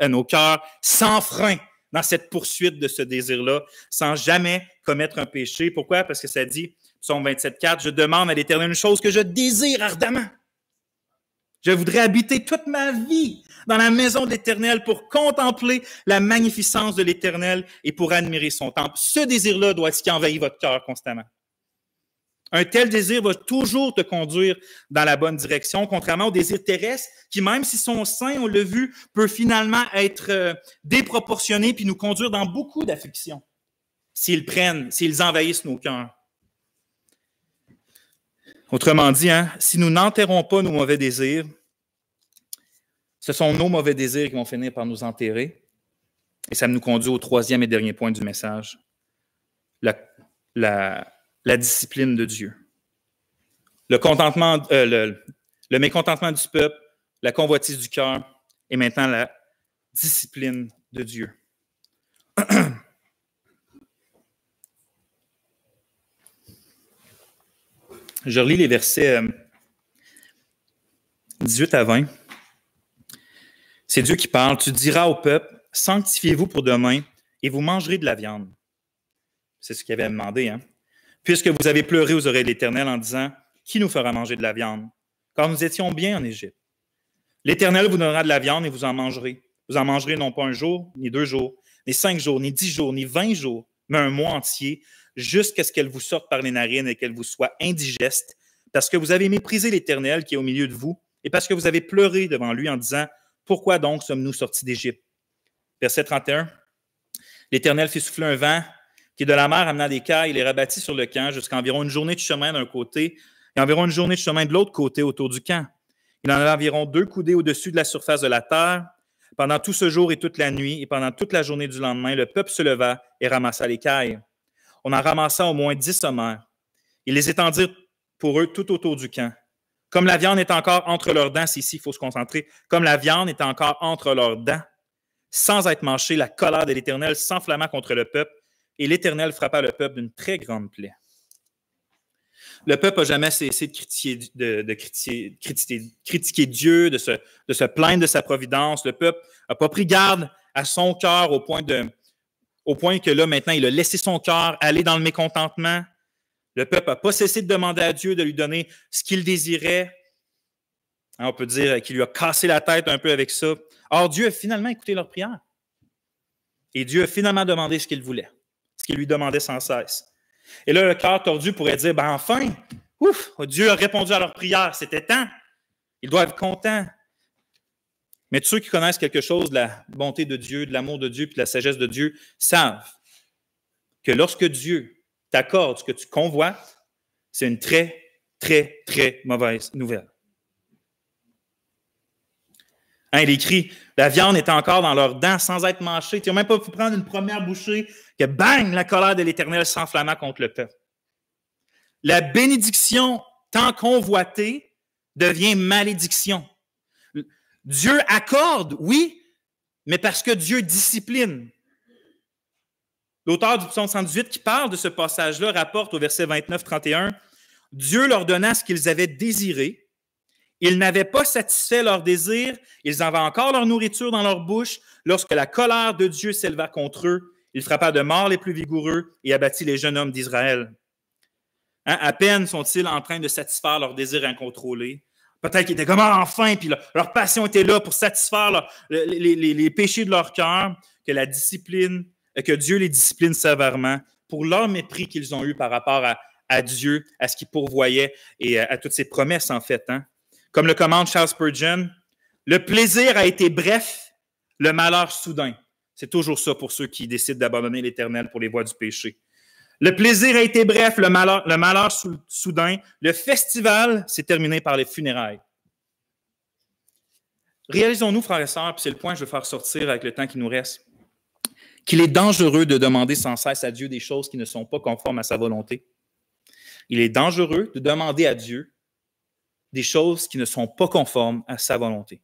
sans frein dans cette poursuite de ce désir-là, sans jamais commettre un péché. Pourquoi? Parce que ça dit, Psaume 27,4, « Je demande à l'Éternel une chose que je désire ardemment. Je voudrais habiter toute ma vie dans la maison de l'Éternel pour contempler la magnificence de l'Éternel et pour admirer son temple. » Ce désir-là doit être ce qui envahit votre cœur constamment. Un tel désir va toujours te conduire dans la bonne direction, contrairement au désir terrestre qui, même si sont sains, on l'a vu, peut finalement être déproportionné puis nous conduire dans beaucoup d'afflictions s'ils envahissent nos cœurs. Autrement dit, si nous n'enterrons pas nos mauvais désirs, ce sont nos mauvais désirs qui vont finir par nous enterrer. Et ça nous conduit au troisième et dernier point du message, la discipline de Dieu. Le mécontentement du peuple, la convoitise du cœur et maintenant la discipline de Dieu. Je relis les versets 18 à 20. C'est Dieu qui parle. « Tu diras au peuple, sanctifiez-vous pour demain et vous mangerez de la viande. » C'est ce qu'il avait demandé. Puisque vous avez pleuré aux oreilles de l'Éternel en disant, « Qui nous fera manger de la viande? Car nous étions bien en Égypte. L'Éternel vous donnera de la viande et vous en mangerez. Vous en mangerez non pas un jour, ni 2 jours, ni 5 jours, ni 10 jours, ni 20 jours, mais un mois entier, jusqu'à ce qu'elle vous sorte par les narines et qu'elle vous soit indigeste, parce que vous avez méprisé l'Éternel qui est au milieu de vous, et parce que vous avez pleuré devant lui en disant, « Pourquoi donc sommes-nous sortis d'Égypte? » Verset 31. L'Éternel fit souffler un vent qui de la mer amena des cailles et les rabattit sur le camp jusqu'à environ une journée de chemin d'un côté et environ une journée de chemin de l'autre côté autour du camp. Il en avait environ 2 coudées au-dessus de la surface de la terre. Pendant tout ce jour et toute la nuit, et pendant toute la journée du lendemain, le peuple se leva et ramassa les cailles. On en ramassa au moins 10 sommaires. Ils les étendirent pour eux tout autour du camp. Comme la viande est encore entre leurs dents, c'est ici, il faut se concentrer, comme la viande est encore entre leurs dents, sans être mâchée, la colère de l'Éternel s'enflamma contre le peuple, et l'Éternel frappa le peuple d'une très grande plaie. Le peuple n'a jamais cessé de critiquer Dieu, de se plaindre de sa providence. Le peuple n'a pas pris garde à son cœur au point que là, maintenant, il a laissé son cœur aller dans le mécontentement. Le peuple n'a pas cessé de demander à Dieu de lui donner ce qu'il désirait. On peut dire qu'il lui a cassé la tête un peu avec ça. Or, Dieu a finalement écouté leur prière. Et Dieu a finalement demandé ce qu'il voulait, ce qu'il lui demandait sans cesse. Et là, le cœur tordu pourrait dire, enfin, Dieu a répondu à leur prière, c'était temps. Ils doivent être contents. Mais tous ceux qui connaissent quelque chose de la bonté de Dieu, de l'amour de Dieu, puis de la sagesse de Dieu, savent que lorsque Dieu t'accorde ce que tu convoites, c'est une très, très, très mauvaise nouvelle. Hein, il écrit, la viande était encore dans leurs dents sans être mâchée. Tu n'as même pas pu prendre une première bouchée que bang, la colère de l'Éternel s'enflamma contre le peuple. La bénédiction tant convoitée devient malédiction. Dieu accorde, oui, mais parce que Dieu discipline. L'auteur du psaume 118 qui parle de ce passage-là rapporte au verset 29-31, « Dieu leur donna ce qu'ils avaient désiré. Ils n'avaient pas satisfait leur désir, ils avaient encore leur nourriture dans leur bouche. Lorsque la colère de Dieu s'éleva contre eux, il frappa de mort les plus vigoureux et abattit les jeunes hommes d'Israël. » Hein, à peine sont-ils en train de satisfaire leurs désirs incontrôlés. Peut-être qu'ils étaient comme enfin, puis leur passion était là pour satisfaire les péchés de leur cœur, que Dieu les discipline sévèrement pour leur mépris qu'ils ont eu par rapport à Dieu, à ce qu'il pourvoyait et à toutes ses promesses, en fait. Hein. Comme le commande Charles Spurgeon, le plaisir a été bref, le malheur soudain. C'est toujours ça pour ceux qui décident d'abandonner l'Éternel pour les voies du péché. Le plaisir a été bref, le malheur soudain. Le festival s'est terminé par les funérailles. Réalisons-nous, frères et sœurs, puis c'est le point que je veux faire sortir avec le temps qui nous reste, qu'il est dangereux de demander sans cesse à Dieu des choses qui ne sont pas conformes à sa volonté. Il est dangereux de demander à Dieu des choses qui ne sont pas conformes à sa volonté.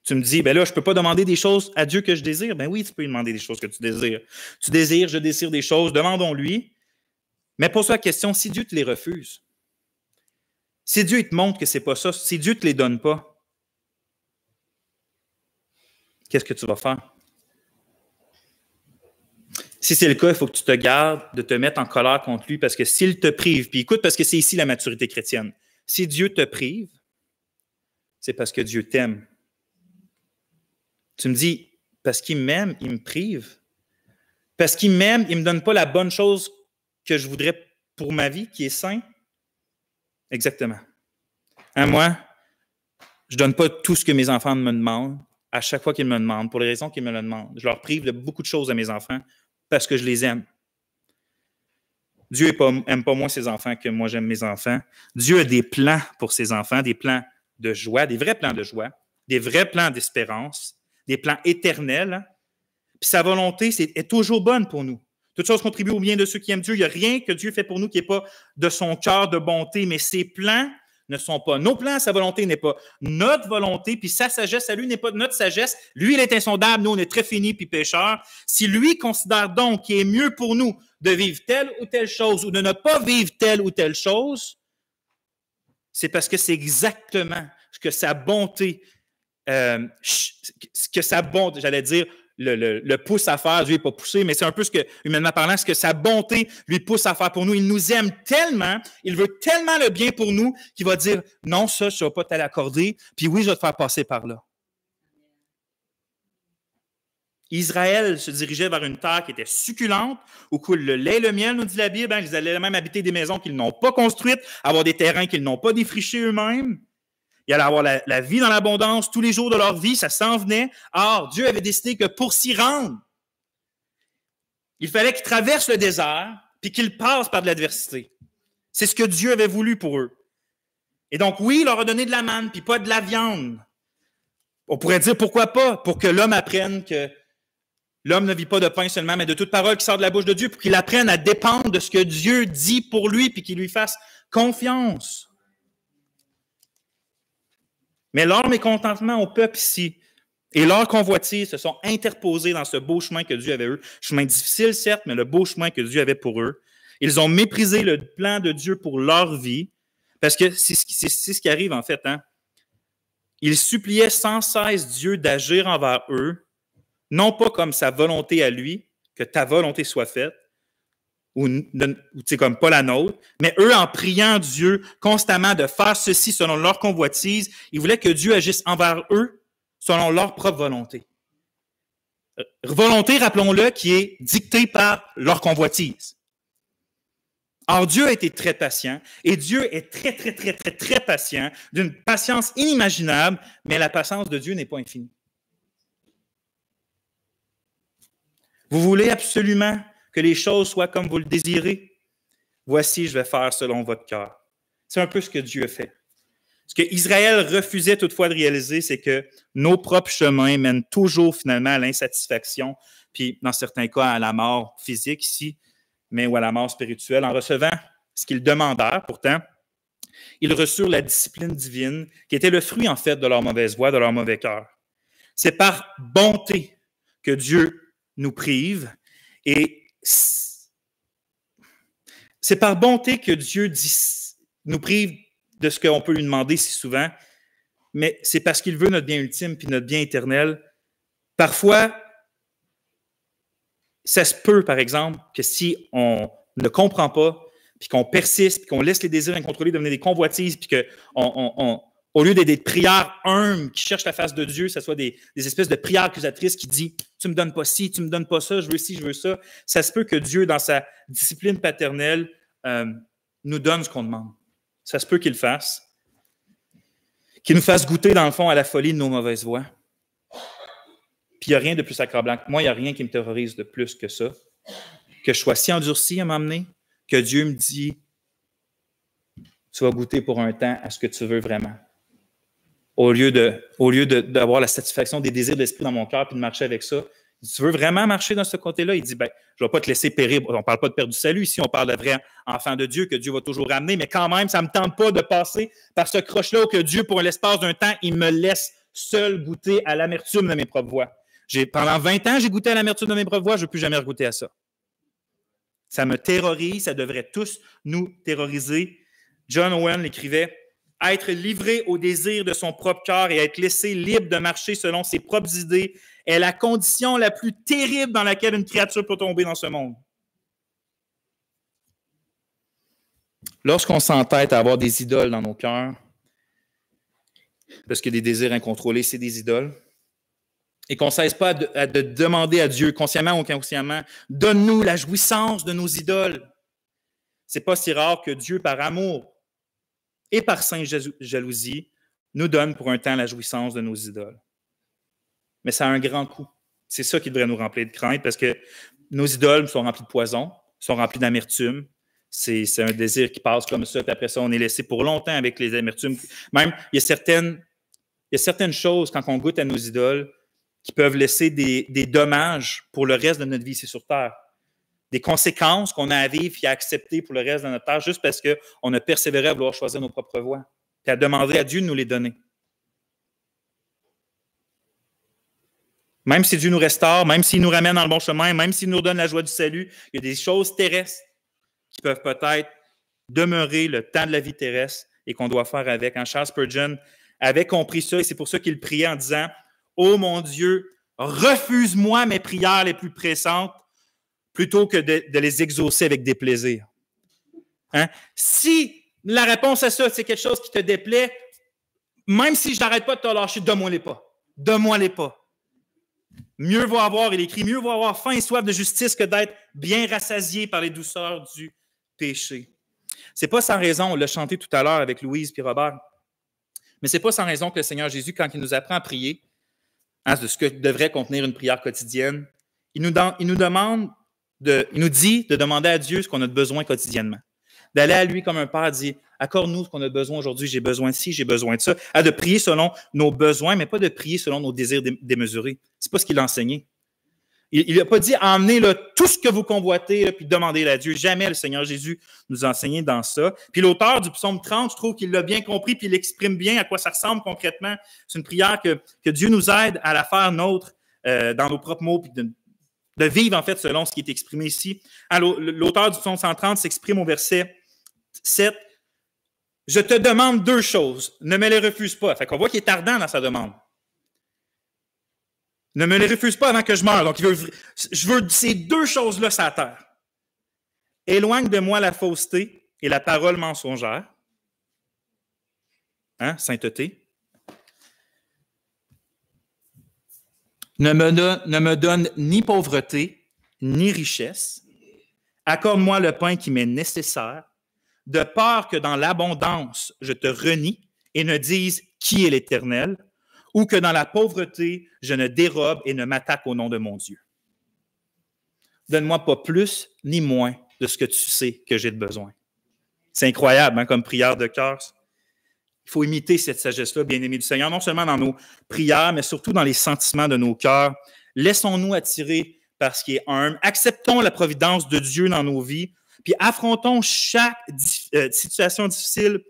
Tu me dis, ben là, je ne peux pas demander des choses à Dieu que je désire. Ben oui, tu peux lui demander des choses que tu désires. Tu désires, je désire des choses, demandons-lui. Mais pose-toi la question, si Dieu te les refuse, si Dieu il te montre que ce n'est pas ça, si Dieu ne te les donne pas, qu'est-ce que tu vas faire? Si c'est le cas, il faut que tu te gardes de te mettre en colère contre lui parce que s'il te prive, puis écoute, parce que c'est ici la maturité chrétienne, si Dieu te prive, c'est parce que Dieu t'aime. Tu me dis, parce qu'il m'aime, il me prive. Parce qu'il m'aime, il ne me donne pas la bonne chose que je voudrais pour ma vie, qui est sain. Exactement. Hein, moi, je ne donne pas tout ce que mes enfants me demandent à chaque fois qu'ils me le demandent, pour les raisons qu'ils me le demandent. Je leur prive de beaucoup de choses à mes enfants parce que je les aime. Dieu n'aime pas moins ses enfants que moi j'aime mes enfants. Dieu a des plans pour ses enfants, des plans de joie, des vrais plans de joie, des vrais plans d'espérance, des plans éternels. Puis sa volonté est toujours bonne pour nous. Toutes choses contribuent au bien de ceux qui aiment Dieu. Il n'y a rien que Dieu fait pour nous qui n'est pas de son cœur de bonté, mais ses plans ne sont pas nos plans, sa volonté n'est pas notre volonté, puis sa sagesse à lui n'est pas notre sagesse. Lui, il est insondable, nous, on est très finis puis pécheurs. Si lui considère donc qu'il est mieux pour nous de vivre telle ou telle chose ou de ne pas vivre telle ou telle chose, c'est parce que c'est exactement ce que sa bonté, j'allais dire, le pousse à faire. Dieu n'est pas poussé, mais c'est un peu ce que, humainement parlant, ce que sa bonté lui pousse à faire pour nous. Il nous aime tellement, il veut tellement le bien pour nous qu'il va dire « Non, ça, je ne vais pas te l'accorder, puis oui, je vais te faire passer par là. » Israël se dirigeait vers une terre qui était succulente, où coule le lait et le miel, nous dit la Bible. Hein, ils allaient même habiter des maisons qu'ils n'ont pas construites, avoir des terrains qu'ils n'ont pas défrichés eux-mêmes. Il allait avoir la vie dans l'abondance tous les jours de leur vie, ça s'en venait. Or, Dieu avait décidé que pour s'y rendre, il fallait qu'ils traversent le désert puis qu'ils passent par de l'adversité. C'est ce que Dieu avait voulu pour eux. Et donc, oui, il leur a donné de la manne puis pas de la viande. On pourrait dire pourquoi pas, pour que l'homme apprenne que l'homme ne vit pas de pain seulement, mais de toute parole qui sort de la bouche de Dieu, pour qu'il apprenne à dépendre de ce que Dieu dit pour lui puis qu'il lui fasse confiance. Mais leur mécontentement au peuple ici et leur convoitise se sont interposés dans ce beau chemin que Dieu avait eux. Chemin difficile, certes, mais le beau chemin que Dieu avait pour eux. Ils ont méprisé le plan de Dieu pour leur vie, parce que c'est ce qui arrive en fait. Hein? Ils suppliaient sans cesse Dieu d'agir envers eux, non pas comme sa volonté à lui, que ta volonté soit faite, ou comme pas la nôtre, mais eux, en priant Dieu constamment de faire ceci selon leur convoitise, ils voulaient que Dieu agisse envers eux selon leur propre volonté. Volonté, rappelons-le, qui est dictée par leur convoitise. Or, Dieu a été très patient, et Dieu est très, très, très, très, très patient, d'une patience inimaginable, mais la patience de Dieu n'est pas infinie. Vous voulez absolument que les choses soient comme vous le désirez. Voici, je vais faire selon votre cœur. C'est un peu ce que Dieu fait. Ce que Israël refusait toutefois de réaliser, c'est que nos propres chemins mènent toujours finalement à l'insatisfaction, puis dans certains cas à la mort physique ici, mais ou à la mort spirituelle. En recevant ce qu'ils demandèrent, pourtant, ils reçurent la discipline divine qui était le fruit en fait de leur mauvaise voie, de leur mauvais cœur. C'est par bonté que Dieu nous prive et c'est par bonté que Dieu nous prive de ce qu'on peut lui demander si souvent, mais c'est parce qu'il veut notre bien ultime puis notre bien éternel. Parfois, ça se peut, par exemple, que si on ne comprend pas, puis qu'on persiste, puis qu'on laisse les désirs incontrôlés devenir des convoitises, puis qu'au lieu d'être des prières humbles qui cherchent la face de Dieu, ce soit des espèces de prières accusatrices qui disent « Tu me donnes pas ci, tu me donnes pas ça, je veux ci, je veux ça », ça se peut que Dieu, dans sa discipline paternelle, nous donne ce qu'on demande. Ça se peut qu'il le fasse. Qu'il nous fasse goûter, dans le fond, à la folie de nos mauvaises voies. Puis il n'y a rien de plus accablant. Moi, il n'y a rien qui me terrorise de plus que ça. Que je sois si endurci à m'emmener, que Dieu me dit « Tu vas goûter pour un temps à ce que tu veux vraiment. » Au lieu d'avoir la satisfaction des désirs de l'esprit dans mon cœur puis de marcher avec ça, tu veux vraiment marcher dans ce côté-là? Il dit, ben, je ne vais pas te laisser périr. On ne parle pas de perdre du salut ici, on parle de vrai enfant de Dieu que Dieu va toujours ramener, mais quand même, ça ne me tente pas de passer par ce croche-là où que Dieu, pour l'espace d'un temps, il me laisse seul goûter à l'amertume de mes propres voies. Pendant 20 ans, j'ai goûté à l'amertume de mes propres voies, je ne veux plus jamais regoûter à ça. Ça me terrorise, ça devrait tous nous terroriser. John Owen l'écrivait, « Être livré au désir de son propre cœur et être laissé libre de marcher selon ses propres idées est la condition la plus terrible dans laquelle une créature peut tomber dans ce monde. » Lorsqu'on s'entête à avoir des idoles dans nos cœurs, parce que des désirs incontrôlés, c'est des idoles, et qu'on ne cesse pas de demander à Dieu, consciemment ou inconsciemment, « Donne-nous la jouissance de nos idoles. » C'est pas si rare que Dieu, par amour et par sainte jalousie, nous donne pour un temps la jouissance de nos idoles. Mais ça a un grand coût. C'est ça qui devrait nous remplir de crainte, parce que nos idoles sont remplies de poison, sont remplies d'amertume. C'est un désir qui passe comme ça, puis après ça, on est laissé pour longtemps avec les amertumes. Même, il y a certaines choses, quand on goûte à nos idoles, qui peuvent laisser des dommages pour le reste de notre vie ici sur Terre. Des conséquences qu'on a à vivre et à accepter pour le reste de notre terre, juste parce qu'on a persévéré à vouloir choisir nos propres voies, et à demander à Dieu de nous les donner. Même si Dieu nous restaure, même s'il nous ramène dans le bon chemin, même s'il nous donne la joie du salut, il y a des choses terrestres qui peuvent peut-être demeurer le temps de la vie terrestre et qu'on doit faire avec. Charles Spurgeon avait compris ça et c'est pour ça qu'il priait en disant « Ô mon Dieu, refuse-moi mes prières les plus pressantes plutôt que de les exaucer avec des plaisirs. » Hein? Si la réponse à ça, c'est quelque chose qui te déplaît, même si je n'arrête pas de te lâcher, donne-moi-les pas. Donne-moi-les pas. Mieux vaut avoir, il écrit, mieux vaut avoir faim et soif de justice que d'être bien rassasié par les douceurs du péché. C'est pas sans raison, on l'a chanté tout à l'heure avec Louise et Robert, mais c'est pas sans raison que le Seigneur Jésus, quand il nous apprend à prier, de ce que devrait contenir une prière quotidienne, il nous demande il nous dit de demander à Dieu ce qu'on a besoin quotidiennement. D'aller à lui comme un père dit, accorde-nous ce qu'on a besoin aujourd'hui, j'ai besoin de ci, j'ai besoin de ça. De prier selon nos besoins, mais pas de prier selon nos désirs démesurés. C'est pas ce qu'il a enseigné. Il n'a pas dit emmenez là, tout ce que vous convoitez là, puis demandez à Dieu. Jamais le Seigneur Jésus nous a enseigné dans ça. Puis l'auteur du psaume 30, je trouve qu'il l'a bien compris puis il exprime bien à quoi ça ressemble concrètement. C'est une prière que Dieu nous aide à la faire nôtre dans nos propres mots puis de vivre en fait selon ce qui est exprimé ici. L'auteur du psaume 130 s'exprime au verset 7. « Je te demande deux choses, ne me les refuse pas. » Fait qu'on voit qu'il est ardent dans sa demande. Ne me les refuse pas avant que je meure. Donc, je veux ces deux choses-là sur la terre. Éloigne de moi la fausseté et la parole mensongère. Hein, sainteté. Ne me donne ni pauvreté, ni richesse. Accorde-moi le pain qui m'est nécessaire, de peur que dans l'abondance, je te renie et ne dise qui est l'Éternel, ou que dans la pauvreté, je ne dérobe et ne m'attaque au nom de mon Dieu. Donne-moi pas plus ni moins de ce que tu sais que j'ai de besoin. C'est incroyable hein, comme prière de cœur. Il faut imiter cette sagesse-là, bien-aimés du Seigneur, non seulement dans nos prières, mais surtout dans les sentiments de nos cœurs. Laissons-nous attirer par ce qui est humble. Acceptons la providence de Dieu dans nos vies, puis affrontons chaque situation difficile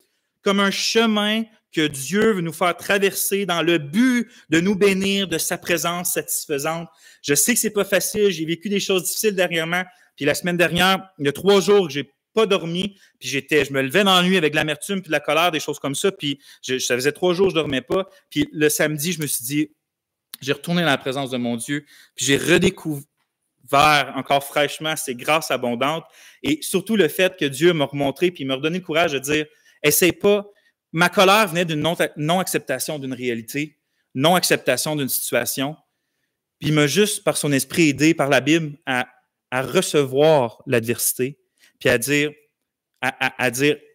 comme un chemin que Dieu veut nous faire traverser dans le but de nous bénir de sa présence satisfaisante. Je sais que c'est pas facile, j'ai vécu des choses difficiles dernièrement, puis la semaine dernière, il y a 3 jours que j'ai pas dormi, puis je me levais dans la nuit avec de l'amertume puis de la colère, des choses comme ça, puis ça faisait 3 jours que je dormais pas, puis le samedi, je me suis dit, j'ai retourné dans la présence de mon Dieu, puis j'ai redécouvert encore fraîchement ses grâces abondantes, et surtout le fait que Dieu m'a remontré, puis il m'a redonné le courage de dire, essaye pas. Ma colère venait d'une non-acceptation d'une réalité, non-acceptation d'une situation, puis il m'a juste, par son esprit, aidé par la Bible à recevoir l'adversité, puis à dire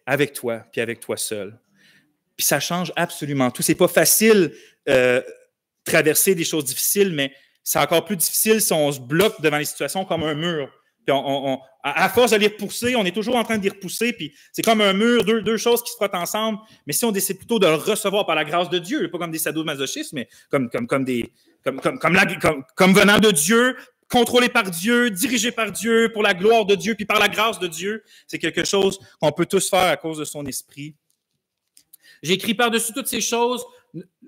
avec toi, puis avec toi seul. Puis ça change absolument tout. C'est pas facile traverser des choses difficiles, mais c'est encore plus difficile si on se bloque devant les situations comme un mur. Puis à force de les repousser, on est toujours en train de les repousser, puis c'est comme un mur, deux choses qui se frottent ensemble. Mais si on décide plutôt de le recevoir par la grâce de Dieu, pas comme des sadomasochistes, mais comme venant de Dieu, contrôlé par Dieu, dirigé par Dieu, pour la gloire de Dieu, puis par la grâce de Dieu, c'est quelque chose qu'on peut tous faire à cause de son esprit. J'écris par-dessus toutes ces choses,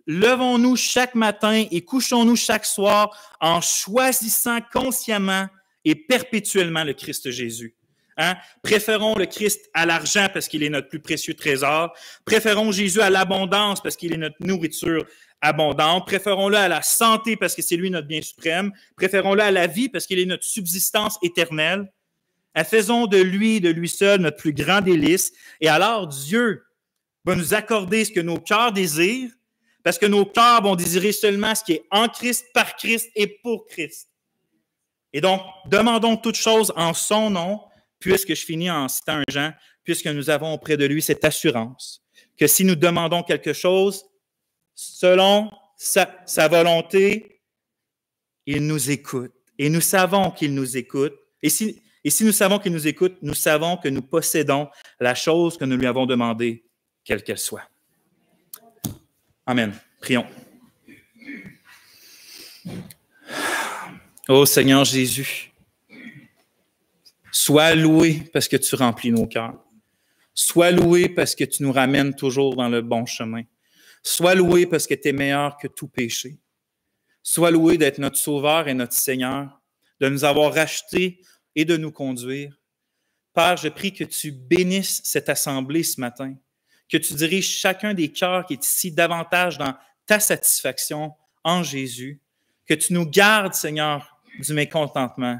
levons-nous chaque matin et couchons-nous chaque soir en choisissant consciemment et perpétuellement le Christ Jésus. Hein? Préférons le Christ à l'argent parce qu'il est notre plus précieux trésor. Préférons Jésus à l'abondance parce qu'il est notre nourriture abondante. Préférons-le à la santé parce que c'est lui notre bien suprême. Préférons-le à la vie parce qu'il est notre subsistance éternelle. Faisons de lui seul notre plus grand délice. Et alors Dieu va nous accorder ce que nos cœurs désirent parce que nos cœurs vont désirer seulement ce qui est en Christ, par Christ et pour Christ. Et donc, demandons toutes choses en son nom, puisque je finis en citant un Jean, puisque nous avons auprès de lui cette assurance que si nous demandons quelque chose selon sa volonté, il nous écoute. Et nous savons qu'il nous écoute. Et si nous savons qu'il nous écoute, nous savons que nous possédons la chose que nous lui avons demandée, quelle qu'elle soit. Amen. Prions. Ô Seigneur Jésus, sois loué parce que tu remplis nos cœurs. Sois loué parce que tu nous ramènes toujours dans le bon chemin. Sois loué parce que tu es meilleur que tout péché. Sois loué d'être notre Sauveur et notre Seigneur, de nous avoir rachetés et de nous conduire. Père, je prie que tu bénisses cette assemblée ce matin, que tu diriges chacun des cœurs qui est ici davantage dans ta satisfaction en Jésus, que tu nous gardes, Seigneur, du mécontentement,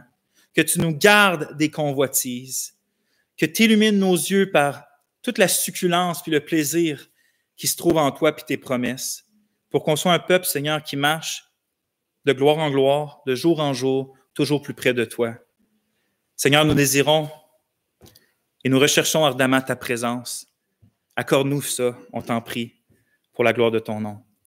que tu nous gardes des convoitises, que tu illumines nos yeux par toute la succulence puis le plaisir qui se trouve en toi puis tes promesses, pour qu'on soit un peuple, Seigneur, qui marche de gloire en gloire, de jour en jour, toujours plus près de toi. Seigneur, nous désirons et nous recherchons ardemment ta présence. Accorde-nous ça, on t'en prie, pour la gloire de ton nom.